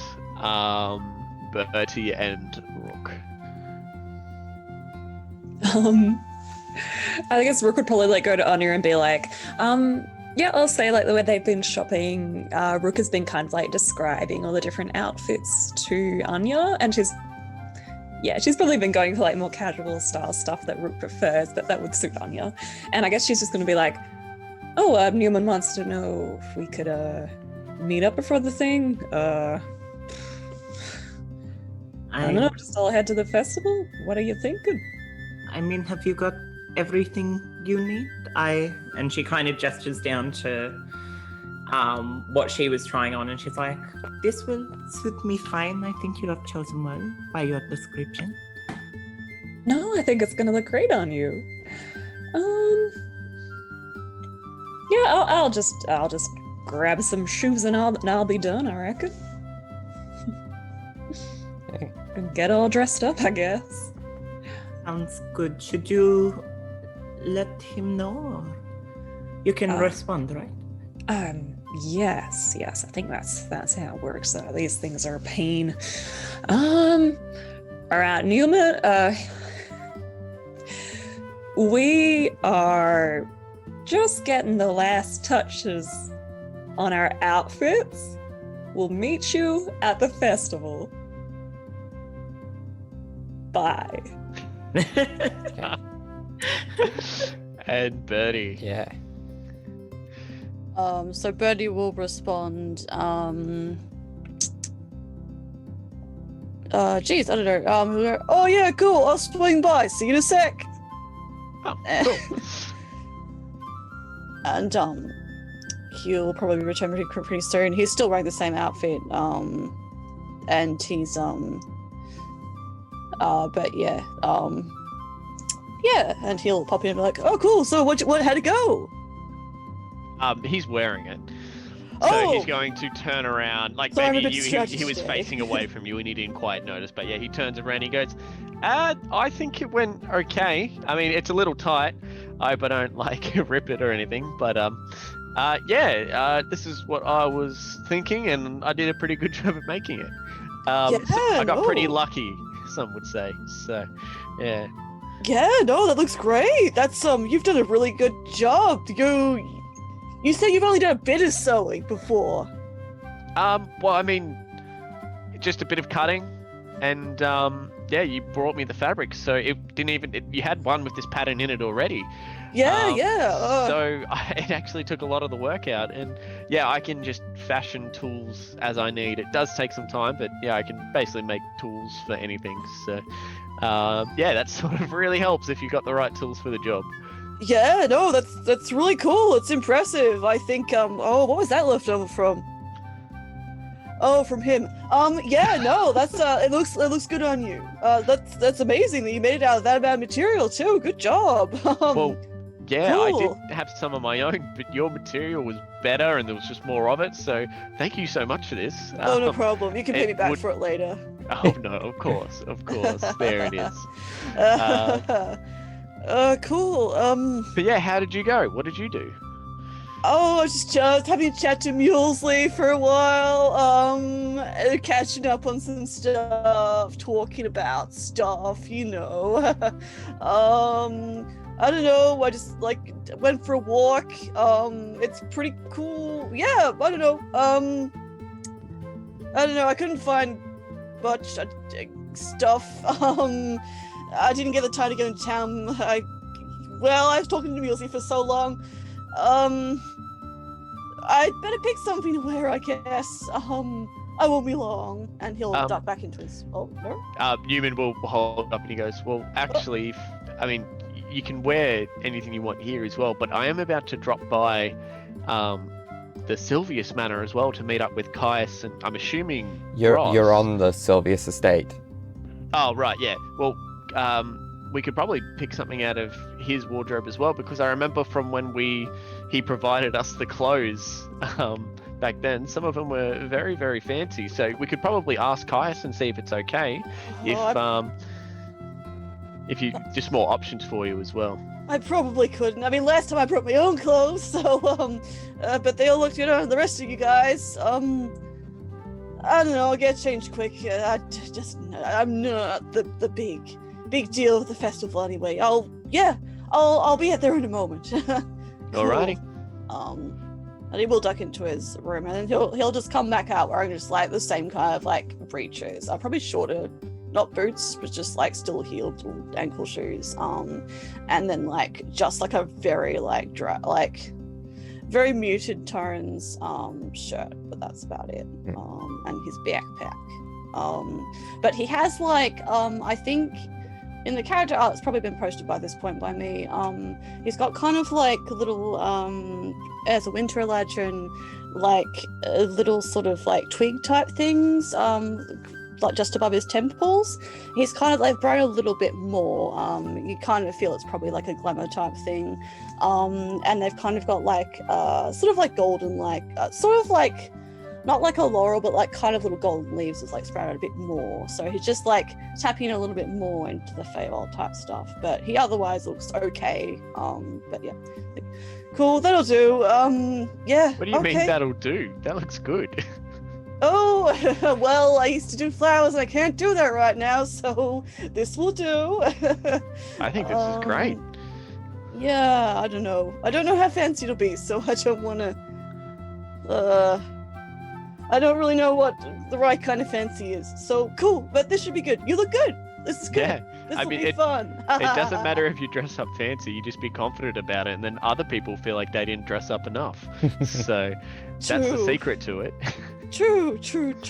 Bertie and Rook? I guess Rook would probably like go to Anya and be like, yeah, I'll say like the way they've been shopping, Rook has been kind of like describing all the different outfits to Anya, and she's probably been going for like more casual style stuff that Rook prefers, but that would suit Anya. And I guess she's just going to be like, oh, Neumann wants to know if we could meet up before the thing. I don't know, just all head to the festival? What are you thinking? I mean, have you got everything you need? And she kind of gestures down to what she was trying on, and she's like, this will suit me fine. I think you have chosen well by your description. No, I think it's gonna look great on you. Yeah, I'll just grab some shoes and I'll be done, I reckon. Okay. And get all dressed up, I guess. Sounds good. Should you let him know? Or you can respond, right? Yes, I think that's how it works. These things are a pain. All right, Neumann, we are just getting the last touches on our outfits. We'll meet you at the festival. Bye. And Bertie. Yeah. So Birdie will respond, geez, I don't know. Oh yeah, cool, I'll swing by, see you in a sec. Oh, cool. And he'll probably return pretty soon. He's still wearing the same outfit, and he's but yeah, yeah, and he'll pop in and be like, oh cool, so how'd it go? He's wearing it. So Oh! he's going to turn around, like Sorry, I'm a maybe bit he distracted was today. facing away from you and he didn't quite notice, but yeah, he turns around, he goes, I think it went okay. I mean, it's a little tight. I hope I don't like rip it or anything, but this is what I was thinking, and I did a pretty good job of making it. So I got pretty lucky, some would say. So, yeah. Yeah, no, that looks great. That's you've done a really good job. You said you've only done a bit of sewing before. Well, I mean, just a bit of cutting, and yeah, you brought me the fabric, so it didn't even. You had one with this pattern in it already. Yeah. So it actually took a lot of the work out, and yeah, I can just fashion tools as I need. It does take some time, but yeah, I can basically make tools for anything. So yeah, that sort of really helps if you got the right tools for the job. Yeah, no, that's really cool. It's impressive. I think what was that left over from? Oh, from him. Yeah, no, that's it looks good on you. That's amazing that you made it out of that amount of material too. Good job. Well, yeah, cool. I did have some of my own, but your material was better and there was just more of it, so thank you so much for this. Oh, no problem. You can pay it me back would- for it later. Oh no, of course. There it is. Cool. But yeah, how did you go? What did you do? Oh, I was just having a chat to Mulesley for a while, catching up on some stuff, talking about stuff, you know. I don't know, I just, went for a walk, it's pretty cool, yeah, I don't know, I couldn't find much stuff, I didn't get the time to go into town, I was talking to Mulesley for so long, I'd better pick something to wear, I guess. I won't be long. And he'll duck back into his... Oh, no? Neumann will hold up and he goes, well, actually, you can wear anything you want here as well, but I am about to drop by the Silvius Manor as well to meet up with Caius, and I'm assuming Ross. You're on the Silvius estate. Oh, right, yeah. Well, we could probably pick something out of his wardrobe as well, because I remember from when he provided us the clothes back then, some of them were very, very fancy. So we could probably ask Caius and see if it's okay. If you just more options for you as well. I probably couldn't. I mean, last time I brought my own clothes, so but they all looked good on the rest of you guys. I don't know. I'll get changed quick. I'm not the big deal of the festival anyway. I'll be there in a moment. Cool. Alrighty. And he will duck into his room, and then he'll just come back out wearing just like the same kind of like breeches. Probably shorter, not boots, but just like still heeled ankle shoes. And then like just like a very like very muted tones shirt, but that's about it. And his backpack. But he has like I think in the character art that's probably been posted by this point by me, he's got kind of like little as a winter lantern, like little sort of like twig type things, like just above his temples. He's kind of like grown a little bit more. You kind of feel it's probably like a glamour type thing. And they've kind of got like sort of like golden, like sort of like not like a laurel, but like kind of little golden leaves is like sprouted a bit more. So he's just like tapping a little bit more into the Feywild type stuff. But he otherwise looks okay. But yeah, cool. That'll do. Yeah. What do you mean that'll do? That looks good. Oh, well, I used to do flowers and I can't do that right now, so this will do. I think this is great. Yeah, I don't know. I don't know how fancy it'll be, so I don't want to... I don't really know what the right kind of fancy is. So, cool, but this should be good. You look good. This is good. Yeah. This will be fun. It doesn't matter if you dress up fancy, you just be confident about it, and then other people feel like they didn't dress up enough. So, that's the True. secret to it. True. True.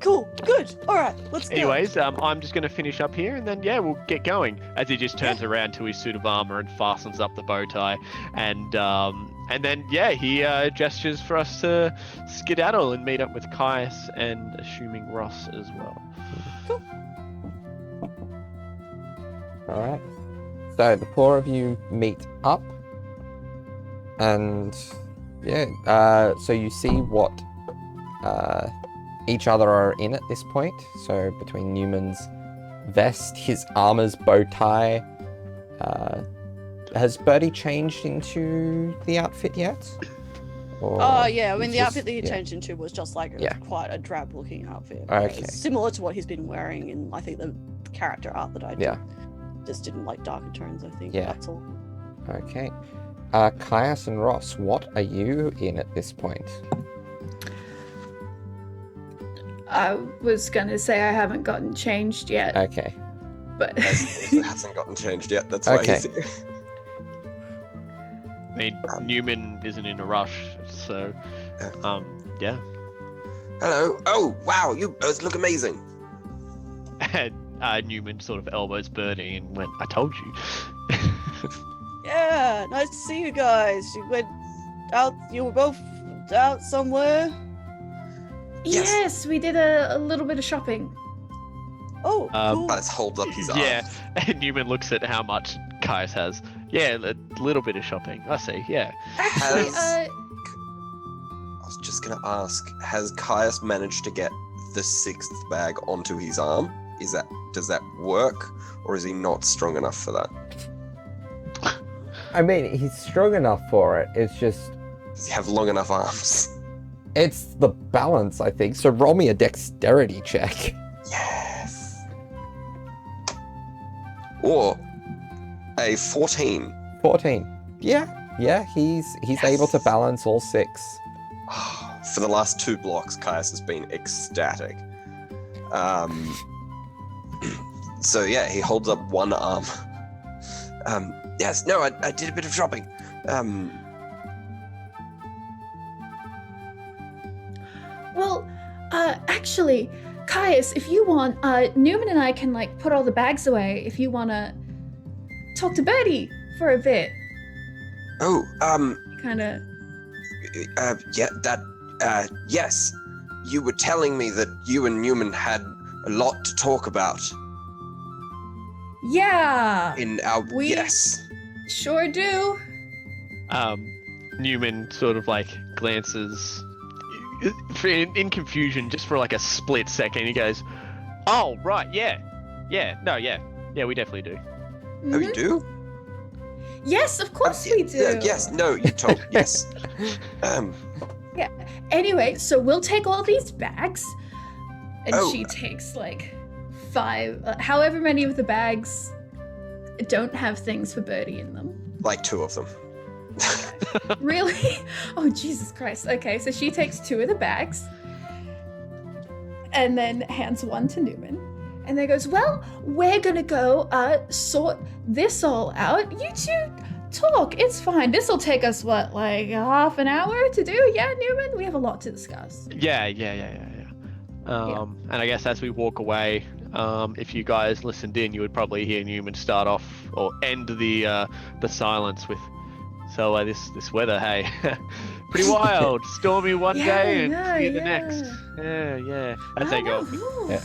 Cool. Good. All right. Let's go. Anyways, I'm just going to finish up here, and then, yeah, we'll get going. As he just turns around to his suit of armor and fastens up the bow tie. And then, yeah, he gestures for us to skedaddle and meet up with Caius and assuming Ross as well. Cool. All right. So the four of you meet up, and yeah, so you see what each other are in at this point. So between Neumann's vest, his armor's bow tie. Has Birdie changed into the outfit yet? Oh yeah, I mean the just- outfit that he changed into was just like quite a drab looking outfit. Okay. Similar to what he's been wearing in I think the character art that I did. Yeah. Just didn't like darker tones, I think. Yeah. That's all. Okay. Caius and Ross, what are you in at this point? I was gonna say I haven't gotten changed yet, Okay. but It hasn't gotten changed yet. That's why Okay. he's here. I mean, Neumann isn't in a rush, so, yeah. Hello. Oh, wow. You both look amazing. And Neumann sort of elbows Birdie and went, I told you. Yeah, nice to see you guys. You went out. You were both out somewhere. Yes. yes, we did a little bit of shopping. Oh, cool. Let's hold up his arm. Yeah, and Neumann looks at how much Caius has. Yeah, a little bit of shopping. I see, yeah. Actually, I was just going to ask, has Caius managed to get the sixth bag onto his arm? Does that work? Or is he not strong enough for that? I mean, he's strong enough for it. It's just, Does he have long enough arms? it's the balance, I think. So roll me a dexterity check. Yes. Or a 14. 14. Yeah, he's able to balance all six. For the last 2 blocks, Caius has been ecstatic. So yeah, he holds up one arm. Yes, no, I did a bit of shopping. well, actually, Caius, if you want, Newman and I can like put all the bags away. If you wanna talk to Birdie for a bit, Oh, kind of. yeah, yes. You were telling me that you and Newman had a lot to talk about Yeah, in our... We- Yes. sure do. Neumann sort of like glances in confusion just for like a split second. He goes, "Oh, right, yeah. Yeah, we definitely do. Oh, you do? Yes, of course Yeah, we do. yes, no, you told. Yes. Anyway, so we'll take all these bags, and Oh. she takes like 5, however many of the bags don't have things for Birdie in them. Like 2 of them. Really? Oh, Jesus Christ. Okay, so she takes 2 of the bags and then hands 1 to Neumann. And then goes, well, we're gonna go sort this all out. You 2 talk. It's fine. This'll take us, what, like half an hour to do? Yeah, Neumann? We have a lot to discuss. Yeah. And I guess as we walk away, if you guys listened in, you would probably hear Neumann start off or end the silence with, so this weather, hey, pretty wild, stormy one day and clear the next. Yeah. As they go, Yeah.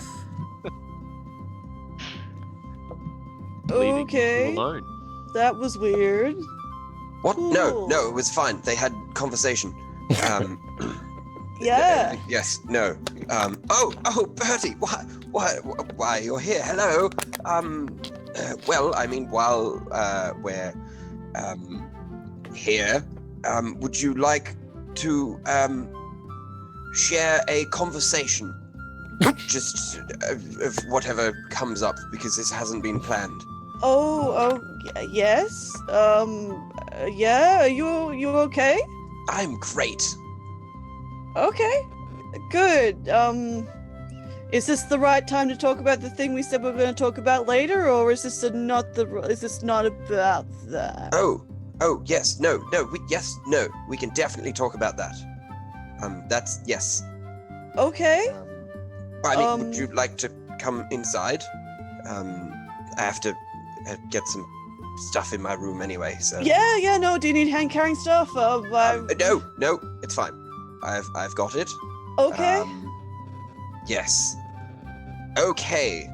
leaving Okay. you alone. That was weird. What? Cool. No, it was fine. They had conversation. Yeah. Yes. No. Oh, Bertie. Why you're here? Hello. Well, I mean, while we're here, would you like to share a conversation? Just of whatever comes up, because this hasn't been planned. Yes. Yeah. Are you okay? I'm great. Okay. Good. Is this the right time to talk about the thing we said we were going to talk about later, or is this not about that? Oh, yes, no, we can definitely talk about that. That's, yes. Okay. I mean, would you like to come inside? I have to get some stuff in my room anyway, so. Yeah, no, do you need hand carrying stuff? No, it's fine. I've got it. Okay. Yes. Okay.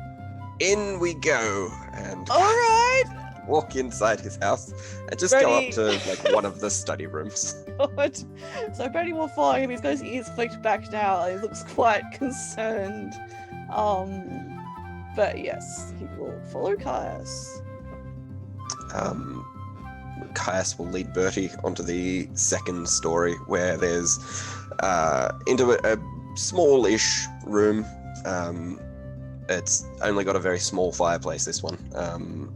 In we go. And Alright. walk inside his house and just go Ready? up to like one of the study rooms. God. So Brady will follow him. He's got his ears flicked back now. He looks quite concerned. But yes, he will follow Caius. Caius will lead Bertie onto the second story, where there's into a small-ish room. It's only got a very small fireplace, this one,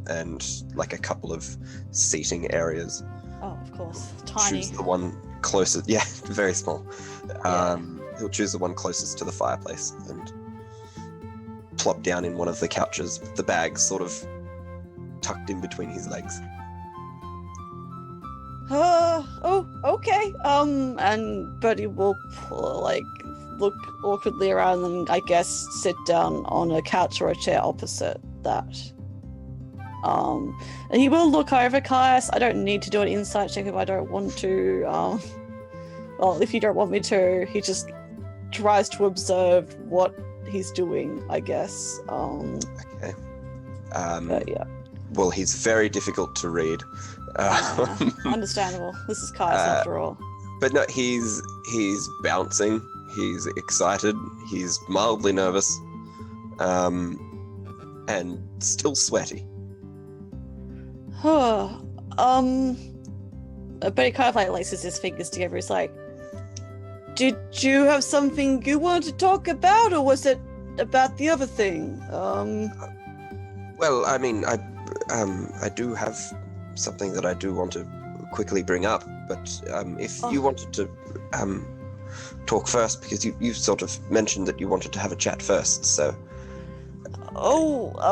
and like a couple of seating areas. Oh, of course. Tiny. Choose the one closest. Yeah, very small. He'll choose the one closest to the fireplace and plop down in one of the couches with the bag sort of tucked in between his legs. Okay. And Bertie will look awkwardly around and I guess sit down on a couch or a chair opposite that. And he will look over Caius. I don't need to do an insight check if I don't want to. Well, if you don't want me to, he just tries to observe what he's doing, I guess. Okay. But yeah. Well, he's very difficult to read. Understandable. This is Caius after all. But no, he's bouncing. He's excited. He's mildly nervous, and still sweaty. But he kind of laces his fingers together. He's like, "Did you have something you wanted to talk about, or was it about the other thing?" Well, I mean, I do have something that I do want to quickly bring up, but if you wanted to talk first, because you sort of mentioned that you wanted to have a chat first, so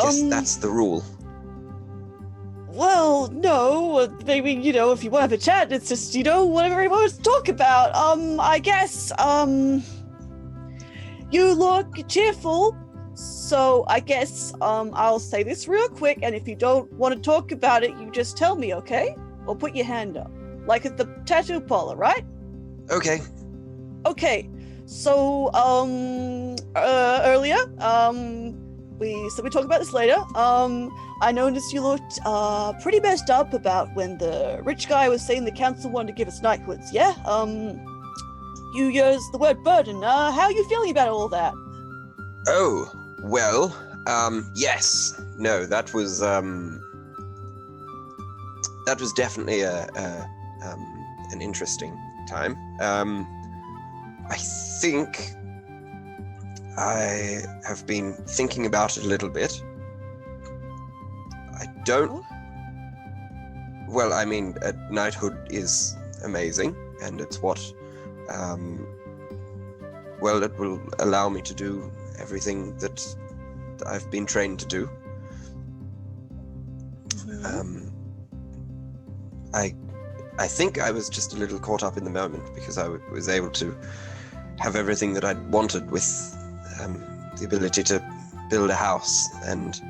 guess that's the rule. Well, no, maybe, if you want to have a chat, it's just, whatever you want to talk about. I guess, you look cheerful, so I guess, I'll say this real quick, and if you don't want to talk about it, you just tell me, okay? Or put your hand up. Like at the tattoo parlor, right? Okay. Okay, so, earlier, we talked about this later. I noticed you looked pretty messed up about when the rich guy was saying the council wanted to give us knighthoods, yeah? You used the word burden. How are you feeling about all that? Oh, well, Yes. No, that was definitely an interesting time. I think I have been thinking about it a little bit. I don't. Well, I mean, knighthood is amazing, and it's what. Well, it will allow me to do everything that I've been trained to do. I think I was just a little caught up in the moment because I was able to have everything that I'd wanted with the ability to build a house, and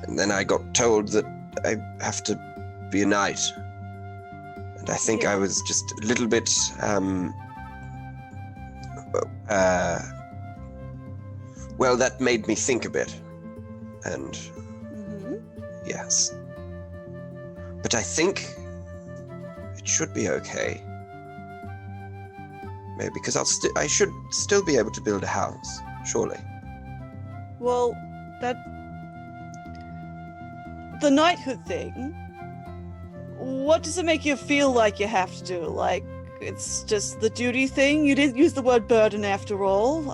then I got told that I have to be a knight, and I think I was just a little bit well, that made me think a bit, and yes, but I think it should be okay. Maybe because I should still be able to build a house, surely. Well, the knighthood thing, what does it make you feel like you have to do? Like, it's just the duty thing? You didn't use the word burden after all.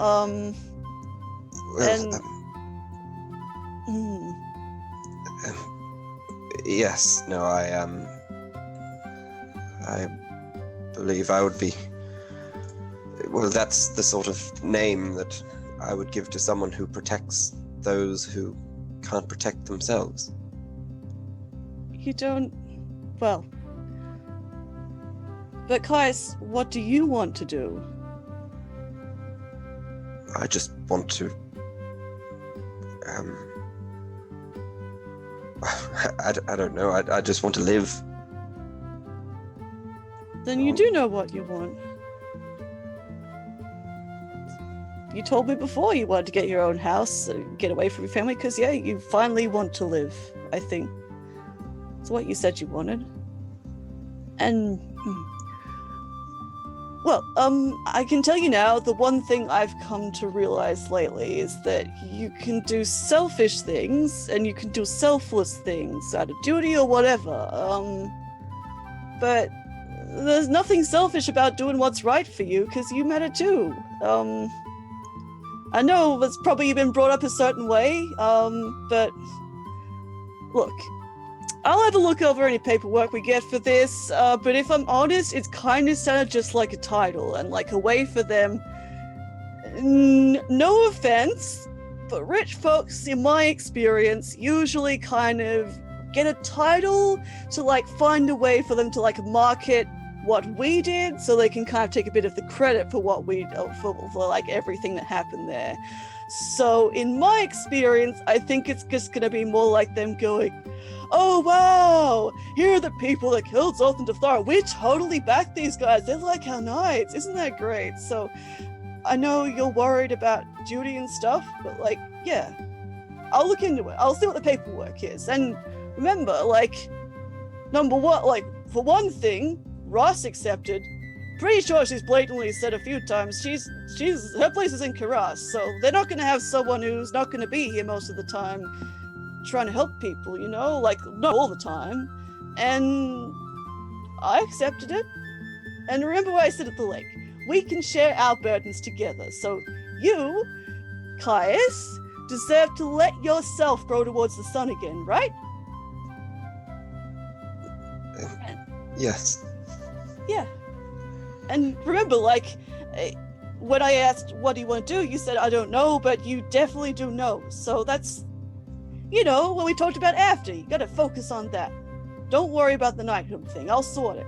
Yes, no, I believe I would be. Well, that's the sort of name that I would give to someone who protects those who can't protect themselves. You don't. Well. But, Kais, what do you want to do? I just want to. I don't know. I just want to live. Then you do know what you want. You told me before you wanted to get your own house, get away from your family, because, yeah, you finally want to live, I think. It's what you said you wanted. And, well, I can tell you now, the one thing I've come to realize lately is that you can do selfish things, and you can do selfless things, out of duty or whatever, but there's nothing selfish about doing what's right for you, because you matter too. I know it's probably been brought up a certain way, but look, I'll have a look over any paperwork we get for this, but if I'm honest, it's kind of sounded just like a title and like a way for them. No offense, but rich folks, in my experience, usually kind of get a title to like find a way for them to like market what we did, so they can kind of take a bit of the credit for what we for like everything that happened there. So in my experience, I think it's just gonna be more like them going, "Oh wow, here are the people that killed Zoth and Dethar. We totally back these guys. They're like our knights. Isn't that great?" So I know you're worried about duty and stuff, but like, yeah, I'll look into it. I'll see what the paperwork is. And remember, like, number one, like, for one thing, Ross accepted. Pretty sure she's blatantly said a few times her place is in Karas, so they're not gonna have someone who's not gonna be here most of the time trying to help people, you know, like, not all the time. And I accepted it. And remember what I said at the lake, we can share our burdens together. So you, Caius, deserve to let yourself grow towards the sun again, right? Yes. Yeah. And remember, like, when I asked what do you want to do, you said I don't know, but you definitely do know. So that's, you know, what we talked about after. You gotta focus on that. Don't worry about the knighthood thing. I'll sort it.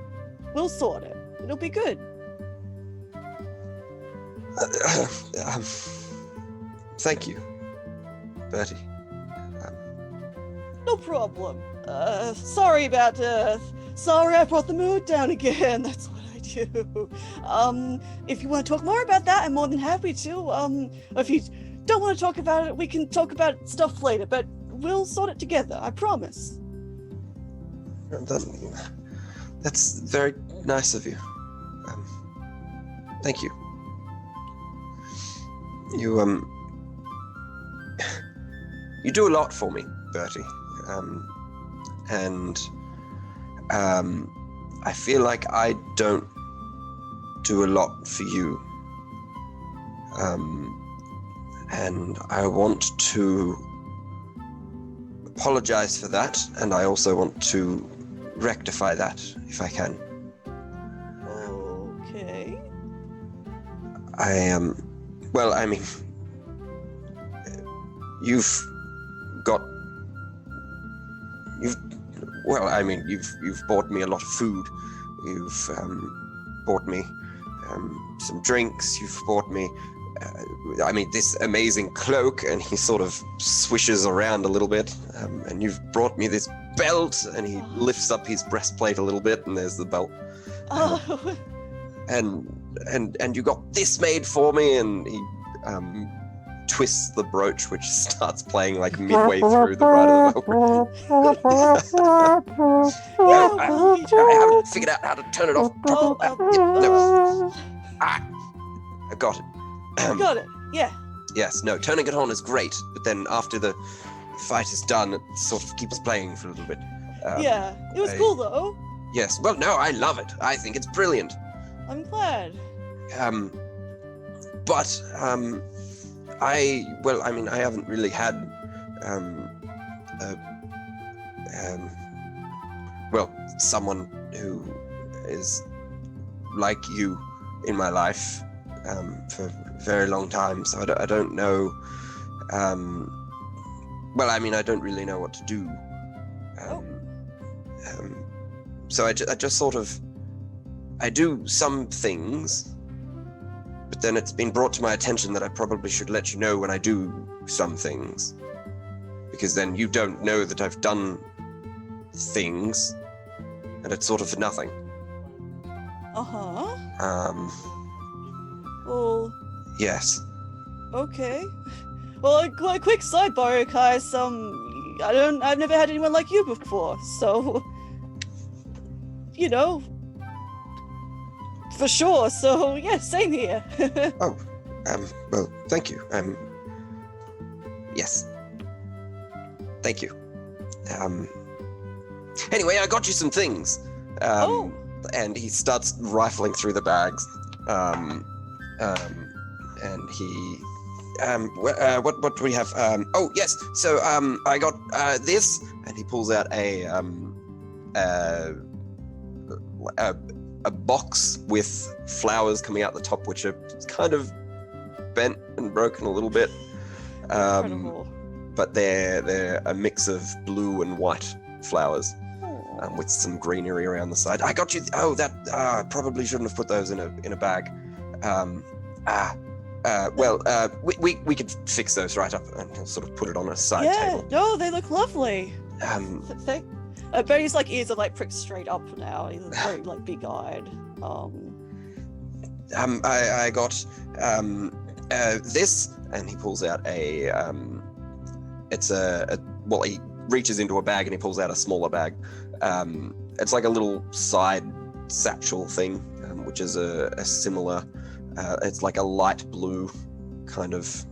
We'll sort it. It'll be good. Thank you, Bertie. No problem. Sorry I brought the mood down again. That's what I do. If you want to talk more about that, I'm more than happy to. If you don't want to talk about it, we can talk about stuff later, but we'll sort it together, I promise. That's very nice of you. Thank you. you do a lot for me, Bertie. And I feel like I don't do a lot for you. And I want to apologize for that, and I also want to rectify that if I can. Okay. Well, I mean, you've bought me a lot of food. You've bought me some drinks. You've bought me, this amazing cloak, and he sort of swishes around a little bit. And you've brought me this belt, and he lifts up his breastplate a little bit, and there's the belt. Oh. And you got this made for me, and he twists the brooch, which starts playing like midway through the ride of the boat. I haven't figured out how to turn it off. No. I got it. Got it. Yeah. Yes, no, turning it on is great, but then after the fight is done, it sort of keeps playing for a little bit. Yeah, it was cool though. Yes, well, no, I love it. I think it's brilliant. I'm glad. But I haven't really had someone who is like you in my life for a very long time, so I don't know. I don't really know what to do. So I just sort of, I do some things, but then it's been brought to my attention that I probably should let you know when I do some things, because then you don't know that I've done things, and it's sort of for nothing. Well. Yes. Okay. Well, a quick sidebar, guys. I've never had anyone like you before, so. You know. For sure. So yeah, same here. Oh, well, thank you. Yes. Thank you. Anyway, I got you some things. And he starts rifling through the bags. And he, what do we have? Oh yes. So I got this, and he pulls out a box with flowers coming out the top, which are kind of bent and broken a little bit. Incredible. But they're a mix of blue and white flowers, with some greenery around the side. I got you. I probably shouldn't have put those in a bag. We could fix those right up and sort of put it on a side table. Yeah, no, they look lovely. Bernie's ears are pricked straight up now. He's very big-eyed. I got this, and he pulls out he reaches into a bag and he pulls out a smaller bag. It's like a little side satchel thing, which is a similar. It's like a light blue kind of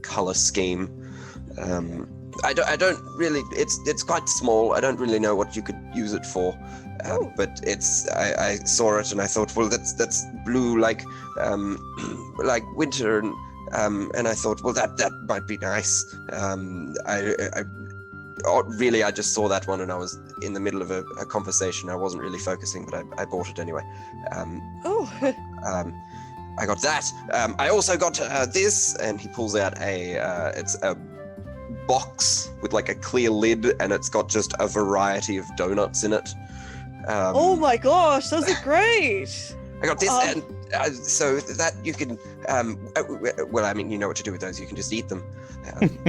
color scheme. I don't really. It's quite small. I don't really know what you could use it for, but it's. I saw it and I thought, well, that's blue like winter, and I thought, well, that might be nice. I just saw that one and I was in the middle of a conversation. I wasn't really focusing, but I bought it anyway. I got that. I also got this, and he pulls out it's a box with a clear lid, and it's got just a variety of donuts in it. Oh my gosh, those are great! I got this, and so that you can, you know what to do with those. You can just eat them.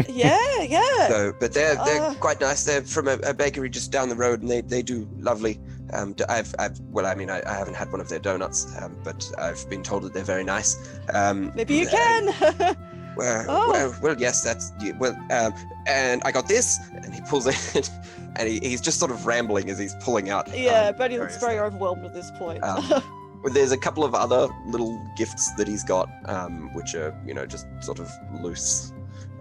Yeah. So, but they're quite nice. They're from a bakery just down the road, and they do lovely. I haven't had one of their donuts, but I've been told that they're very nice. Maybe you can. Well, yes, that's and I got this, and he pulls it, and he's just sort of rambling as he's pulling out. Yeah, Bernie looks very overwhelmed at this point. There's a couple of other little gifts that he's got, which are just sort of loose.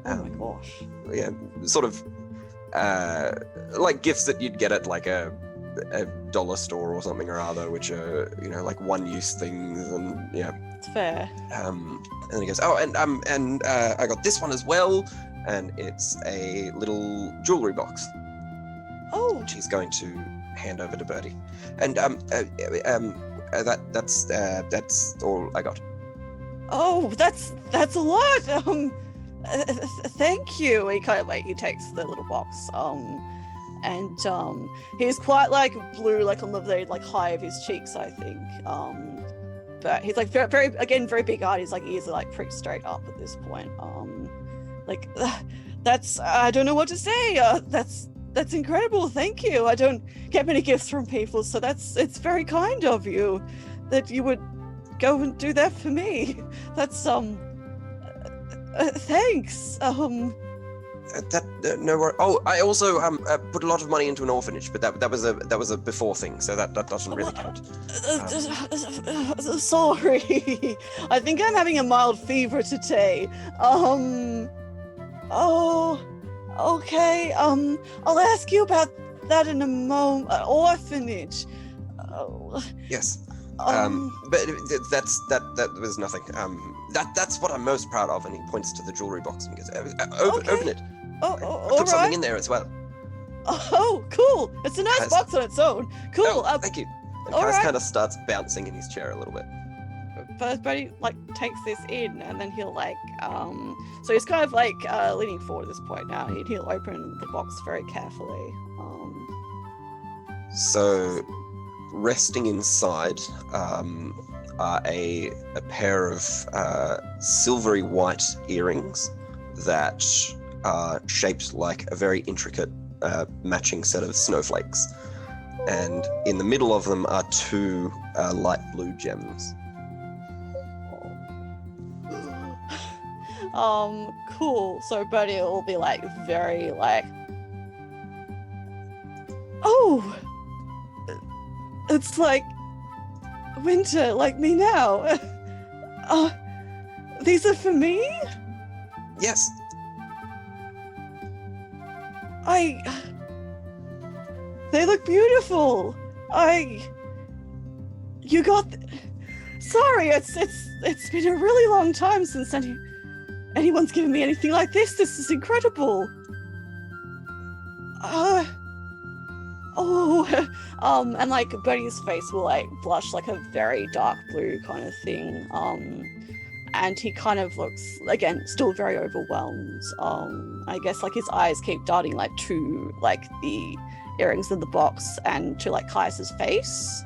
Oh my gosh. Yeah, sort of like gifts that you'd get at like a dollar store or something or other, which are like one-use things, and yeah. It's fair. And then he goes, oh, and I got this one as well, and it's a little jewelry box, Oh, which he's going to hand over to Bertie. And that's all I got. oh, that's a lot. Thank you. He kind of he takes the little box. And he's quite blue, on the very high of his cheeks, I think. But he's very, very big eyed. His ears are pricked straight up at this point. That's I don't know what to say. That's incredible. Thank you. I don't get many gifts from people, so it's very kind of you that you would go and do that for me. That's thanks. No worry. Oh, I also put a lot of money into an orphanage, but that was a before thing, so that doesn't really count. Sorry, I think I'm having a mild fever today. Oh, okay. I'll ask you about that in a moment. Orphanage. Oh. Yes. But that was nothing. That's what I'm most proud of. And he points to the jewelry box and goes, "Open it." Oh, I put something in there as well. Oh, cool! It's a nice box on its own. Cool. Oh, thank you. And Kaz kind of starts bouncing in his chair a little bit. First, Buddy takes this in, and then he'll so he's kind of leaning forward at this point now. He'll open the box very carefully. So, resting inside are a pair of silvery white earrings that are shaped like a very intricate matching set of snowflakes. And in the middle of them are two light blue gems. Cool. So Bertie will be very oh, it's winter, like me now. These are for me? Yes. They look beautiful. You got. Sorry, it's been a really long time since anyone's given me anything like this. This is incredible. And Bertie's face will blush a very dark blue kind of thing. And he kind of looks, again, still very overwhelmed. I guess his eyes keep darting to the earrings in the box and to Caius's face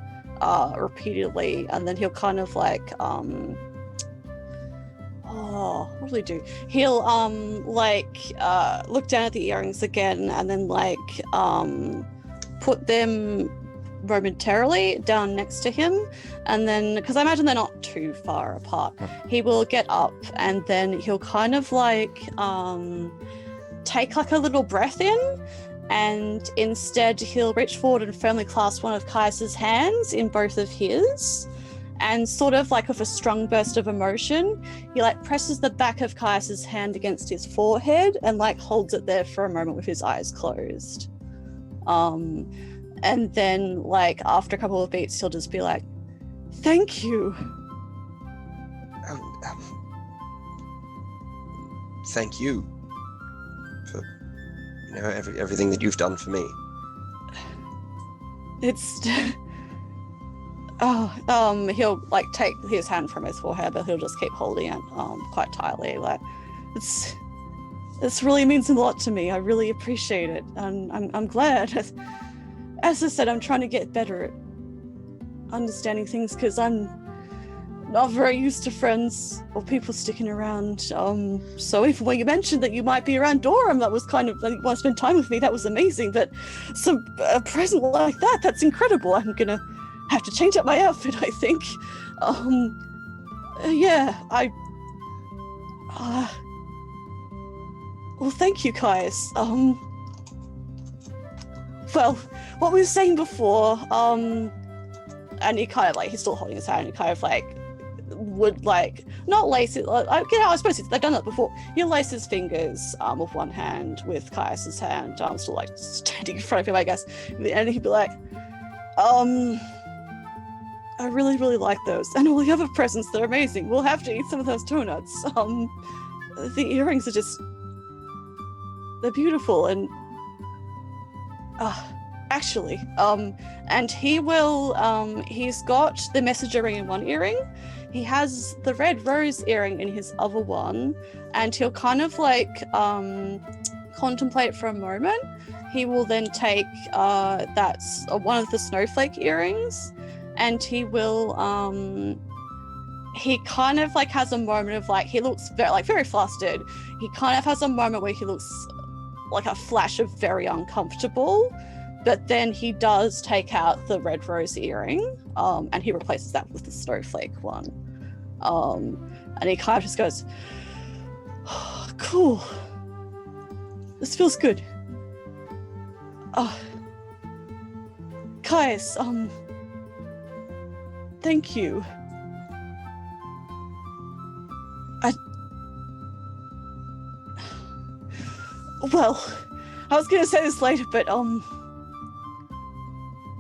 repeatedly, and then he'll kind of what will he do? He'll look down at the earrings again, and then put them momentarily down next to him, and then, because I imagine they're not too far apart, he will get up, and then he'll kind of take a little breath in, and instead he'll reach forward and firmly clasp one of Caius's hands in both of his, and sort of with a strong burst of emotion, he presses the back of Caius's hand against his forehead and holds it there for a moment with his eyes closed. And then after a couple of beats, he'll just be thank you. Thank you for everything that you've done for me. It's he'll take his hand from his forehead, but he'll just keep holding it quite tightly. This really means a lot to me. I really appreciate it, and I'm glad. As I said, I'm trying to get better at understanding things because I'm not very used to friends or people sticking around. So even when you mentioned that you might be around Durham, that was kind of, you want to spend time with me, that was amazing. But a present like that's incredible. I'm gonna have to change up my outfit, I think. Well, thank you, Caius. Well, what we were saying before, and he kind of he's still holding his hand, and he kind of would like not lace it. I suppose they've done that before. He'll lace his fingers with one hand with Caius's hand, still like standing in front of him, I guess, and he'd be like, I really, really like those. And all the other presents, they're amazing. We'll have to eat some of those donuts. The earrings are just... They're beautiful, and... actually, and he will, he's got the messenger ring in one earring. He has the red rose earring in his other one, and he'll kind of like, contemplate for a moment. He will then take, that's one of the snowflake earrings, and he will, he kind of like has a moment of like, he looks very flustered. He kind of has a moment where he looks like a flash of very uncomfortable, but then he does take out the red rose earring, and he replaces that with the snowflake one. And he kind of just goes, oh, cool. This feels good. Caius, thank you. Well, I was gonna say this later, but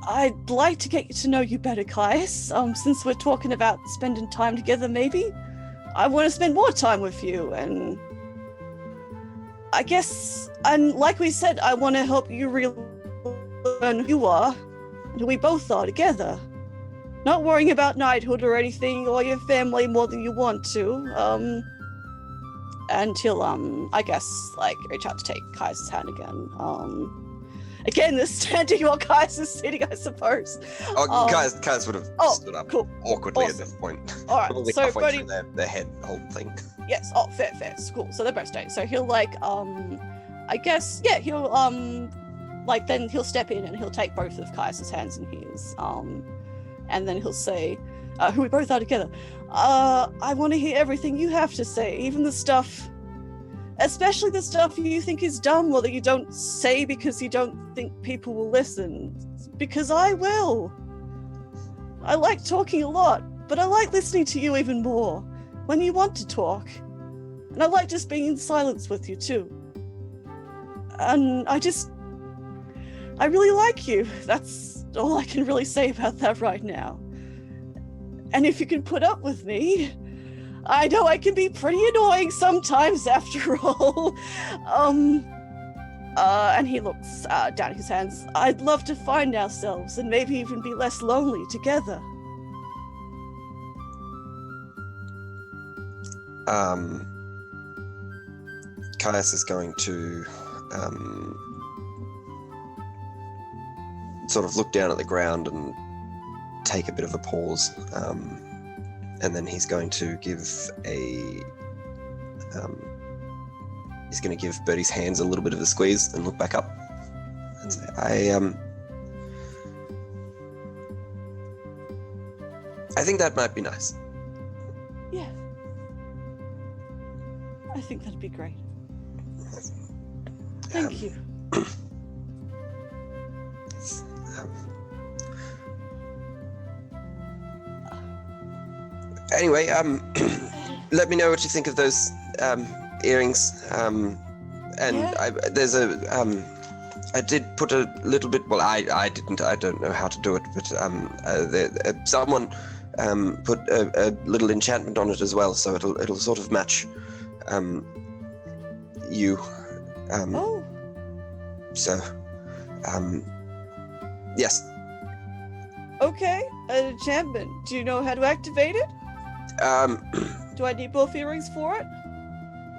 I'd like to get to know you better, Caius. Since we're talking about spending time together, maybe I want to spend more time with you, and I guess, and like we said, I want to help you really learn who you are and who we both are together. Not worrying about knighthood or anything or your family more than you want to. And he'll, I guess, like, reach out to take Caius' hand again. Again, they're standing while Caius is sitting, I suppose. Caius would have stood up awkwardly at this point. All right, Probably so halfway Brody... through their head whole thing. Yes, fair. Cool. So they're both staying. So he'll, like, I guess, yeah, he'll, like, then he'll step in and he'll take both of Caius' hands in his, and then he'll say, who we both are together. I want to hear everything you have to say, even the stuff, especially the stuff you think is dumb or that you don't say because you don't think people will listen. Because I will. I like talking a lot, but I like listening to you even more when you want to talk. And I like just being in silence with you too. And I really like you. That's all I can really say about that right now. And if you can put up with me, I know I can be pretty annoying sometimes after all. And he looks down at his hands. I'd love to find ourselves and maybe even be less lonely together. Caius is going to sort of look down at the ground and take a bit of a pause, and then he's going to give Bertie's hands a little bit of a squeeze and look back up and say, I think that might be nice. Yeah. I think that'd be great. Thank you. Anyway, let me know what you think of those earrings. And Yeah. I did put a little bit. Well, I didn't. I don't know how to do it, but someone put a little enchantment on it as well, so it'll sort of match you. Oh. So, yes. Okay. An enchantment. Do you know how to activate it? Do I need both earrings for it?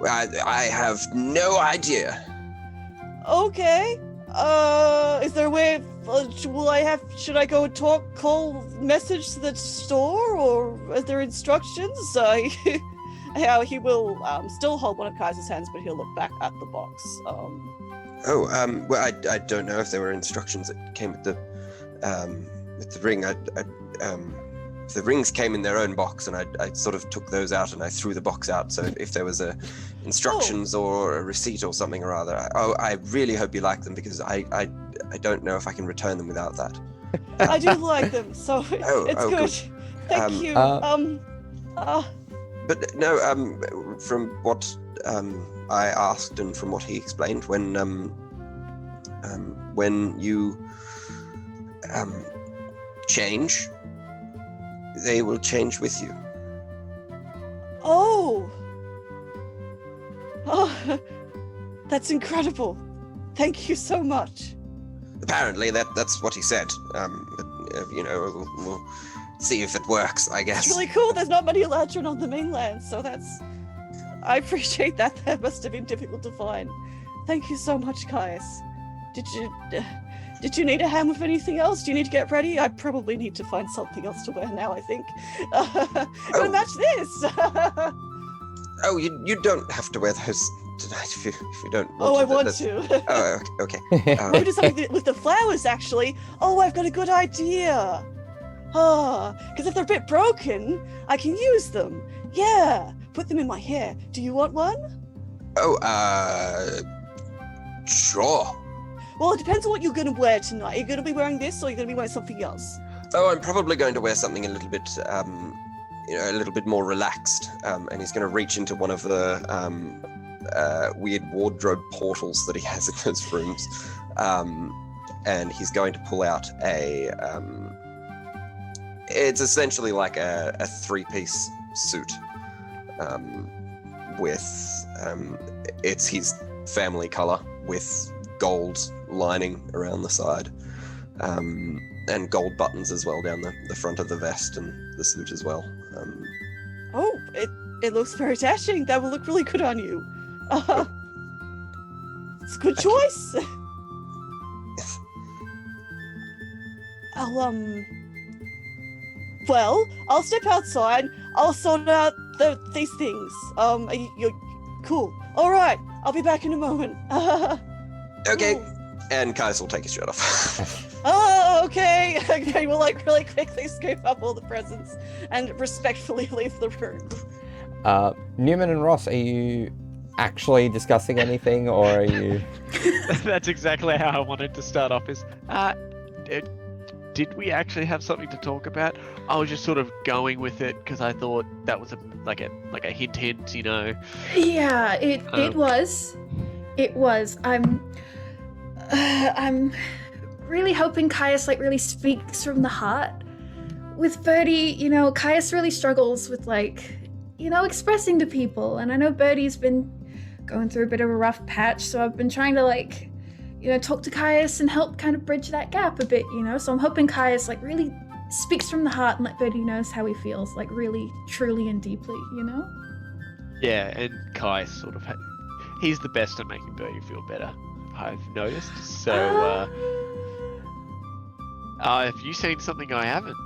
I have no idea. Okay. Is there a way of, should I go call message to the store, or are there instructions? How he will still hold one of Kaiser's hands, but he'll look back at the box. Well, I don't know if there were instructions that came with the ring. The rings came in their own box, and I sort of took those out and I threw the box out. So if there was instructions or a receipt or something or other, I really hope you like them, because I don't know if I can return them without that. I do like them, so it's good. Good. Thank you. But no, from what I asked and from what he explained, when you change, they will change with you. Oh, that's incredible. Thank you so much. Apparently, that's what he said. We'll see if it works, I guess. It's really cool. There's not many Eladrin on the mainland, so I appreciate that. That must have been difficult to find. Thank you so much, Caius. Did you need a hand with anything else? Do you need to get ready? I probably need to find something else to wear now, I think. Gonna match this! Oh, you don't have to wear those tonight if you don't want to. Oh, I want to. Oh, okay. Maybe do something with the flowers, actually. Oh, I've got a good idea. Because if they're a bit broken, I can use them. Yeah, put them in my hair. Do you want one? Oh, sure. Well, it depends on what you're going to wear tonight. Are you going to be wearing this, or are you going to be wearing something else? Oh, I'm probably going to wear something a little bit, a little bit more relaxed. And he's going to reach into one of the weird wardrobe portals that he has in those rooms, and he's going to pull out it's essentially like a 3-piece suit, with it's his family color with gold lining around the side, and gold buttons as well down the front of the vest and the suit as well. Oh, it looks very dashing. That will look really good on you. It's a good choice. I'll step outside. I'll sort out these things. You're cool. All right, I'll be back in a moment. Okay. Cool. And Kais will take his shirt off. Oh, okay. Okay, we'll really quickly scoop up all the presents and respectfully leave the room. Neumann and Ross, are you actually discussing anything, or are you... That's exactly how I wanted to start off. Did we actually have something to talk about? I was just sort of going with it because I thought that was like a hint, you know. Yeah, it was. It was. I'm really hoping Caius really speaks from the heart. With Birdie, Caius really struggles with expressing to people, and I know Birdie's been going through a bit of a rough patch, so I've been trying to talk to Caius and help kind of bridge that gap a bit, so I'm hoping Caius really speaks from the heart and let Birdie knows how he feels, really, truly and deeply, Yeah, and Caius sort of he's the best at making Birdie feel better, I've noticed. So have you seen something I haven't?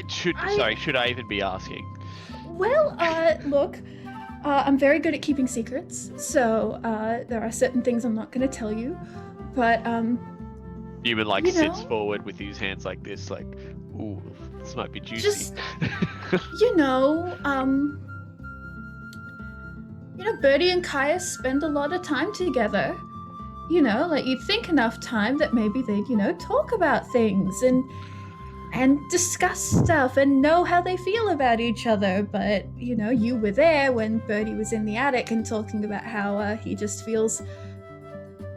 Should I even be asking? Well, look, I'm very good at keeping secrets, so there are certain things I'm not going to tell you, but Neumann sits forward with his hands like this, ooh, this might be juicy. Just, Birdie and Caius spend a lot of time together. You'd think enough time that maybe they'd, talk about things and discuss stuff and know how they feel about each other. But, you were there when Birdie was in the attic and talking about how he just feels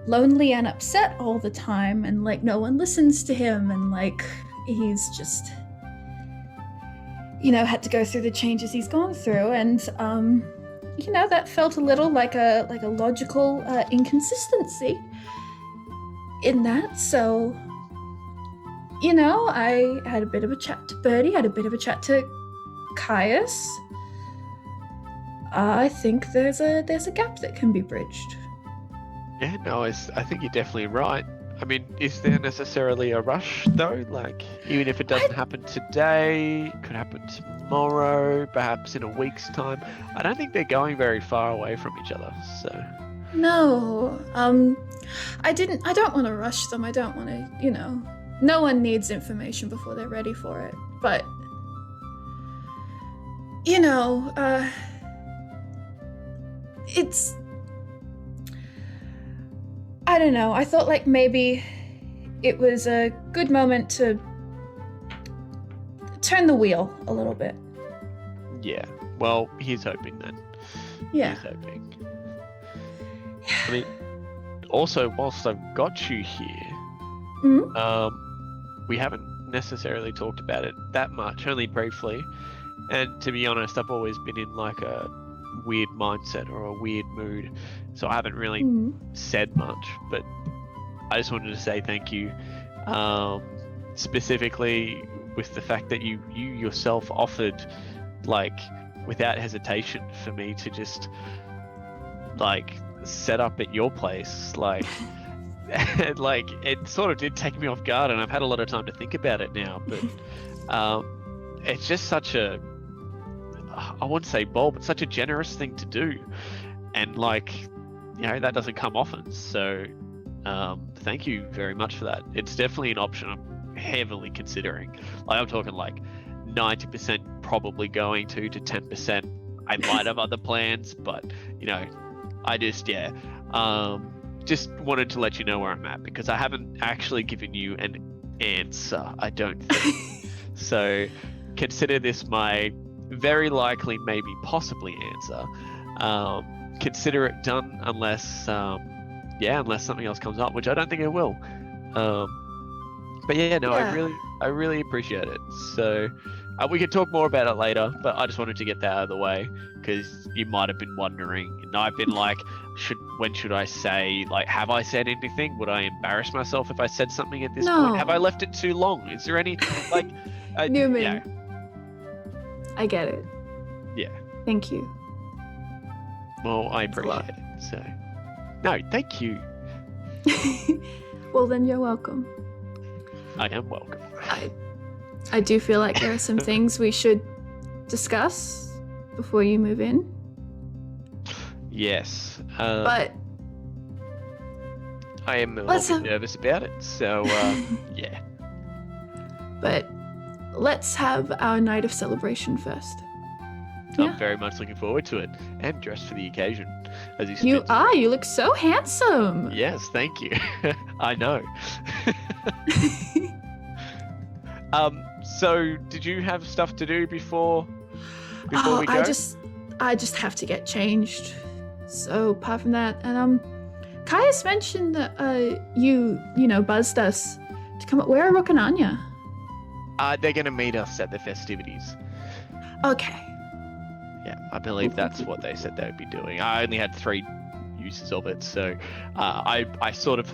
lonely and upset all the time, and no one listens to him, and he's just, had to go through the changes he's gone through, and that felt a little like a logical inconsistency in that. So I had a bit of a chat to Birdie, had a bit of a chat to Caius. I think there's a gap that can be bridged. Yeah, no, I think you're definitely right. I mean, is there necessarily a rush though? Even if it doesn't happen today, it could happen tomorrow, perhaps in a week's time. I don't think they're going very far away from each other, so. No, I don't want to rush them. I don't want to, no one needs information before they're ready for it. But, it's, I don't know. I thought maybe it was a good moment to turn the wheel a little bit. Yeah. Well, he's hoping then. Yeah. He's hoping. I mean, also, whilst I've got you here, we haven't necessarily talked about it that much, only briefly. And to be honest, I've always been in like a weird mindset or a weird mood, so I haven't really said much. But I just wanted to say thank you, specifically with the fact that you yourself offered, like, without hesitation, for me to just like set up at your place, like. And like it sort of did take me off guard, and I've had a lot of time to think about it now, but it's just such a, I wouldn't say bold, but such a generous thing to do, and like, you know, that doesn't come often, so thank you very much for that. It's definitely an option I'm heavily considering. Like, I'm talking like 90% probably going to 10% I might have other plans, but you know, I just just wanted to let you know where I'm at, because I haven't actually given you an answer, I don't think. So consider this my very likely, maybe possibly answer. Consider it done unless something else comes up, which I don't think it will. But yeah, no, Yeah. I really appreciate it. So we could talk more about it later, but I just wanted to get that out of the way, because you might have been wondering, and I've been like, when should I say, like, have I said anything? Would I embarrass myself if I said something at this No. point? Have I left it too long? Is there any, like, Neumann. yeah, I get it. yeah. Thank you. Well, I Thanks a lot. appreciate it. So, no, thank you. Well, then you're welcome. I am welcome. I do feel like there are some things we should discuss before you move in, Yes. but I am a let's little bit nervous about it. So, yeah. but let's have our night of celebration first. Yeah. I'm very much looking forward to it, and dressed for the occasion, as you You spent- are. You look so handsome. Yes, thank you. I know. So did you have stuff to do before we go? I just have to get changed. So apart from that, and Caius mentioned that you buzzed us to come up. Where are Rook and Anya? They're gonna meet us at the festivities. Okay. Yeah, I believe that's what they said they would be doing. I only had 3 uses of it, so I sort of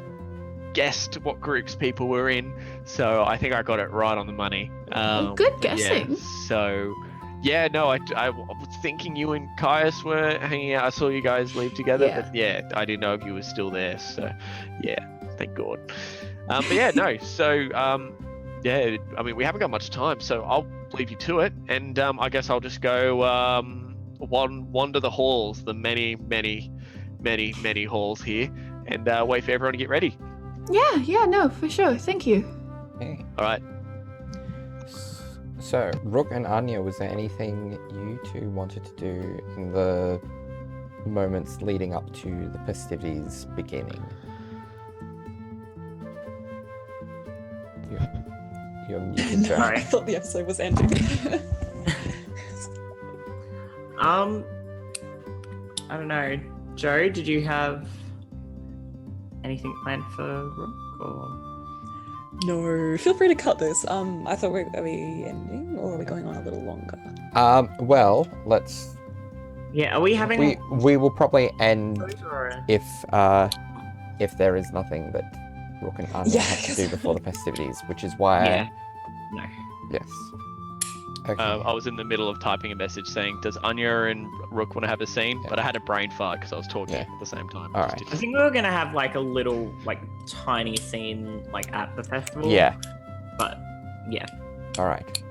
guessed what groups people were in, so I think I got it right on the money. Good guessing. Yeah, so yeah, no, I was thinking you and Caius were hanging out. I saw you guys leave together, Yeah. but yeah, I didn't know if you were still there. So yeah, thank God. But yeah, no. So yeah, I mean, we haven't got much time, so I'll leave you to it, and I guess I'll just go wander the halls, the many halls here, and wait for everyone to get ready. Yeah, no, for sure. Thank you. Okay. All right. So, Rook and Anya, was there anything you two wanted to do in the moments leading up to the festivities beginning? You're muted, No, Joe. I thought the episode was ending. I don't know. Joe, did you have anything planned for Rook, or? No, feel free to cut this. I thought are we ending, or are we going on a little longer? Well, let's. Yeah, are we having? We will probably end Or... if there is nothing that Rook and Anya Yeah, have to do 'cause- before the festivities, which is why. Yeah. No. Yes. Okay. I was in the middle of typing a message saying, "Does Anya and Rook want to have a scene?" Yeah. But I had a brain fart because I was talking Yeah. at the same time. All Just right. didn't- I think we were gonna have like a little, like, tiny scene, like at the festival. Yeah. But yeah. All right.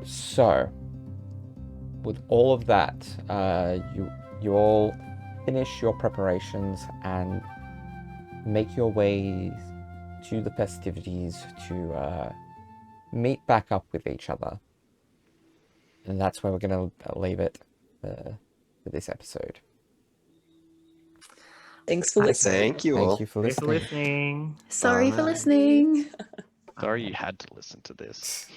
So, with all of that, you all finish your preparations and make your way to the festivities to meet back up with each other, and that's where we're gonna leave it for this episode. Thanks for listening. Thank you all. Thank you for Thanks for listening. listening. Sorry for Bye. listening. Sorry you had to listen to this.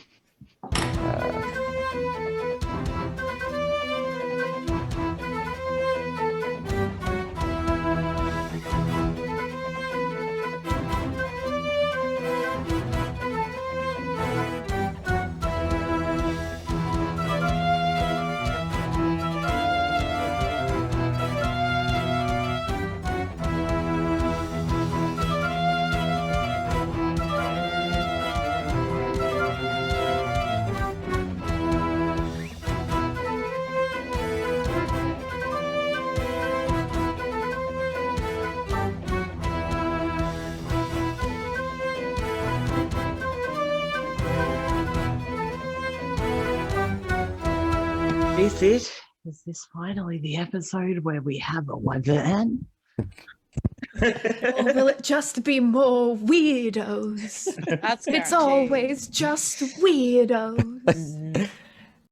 Is it? Is this finally the episode where we have a wyvern? Or will it just be more weirdos? That's It's guaranteed. always just weirdos.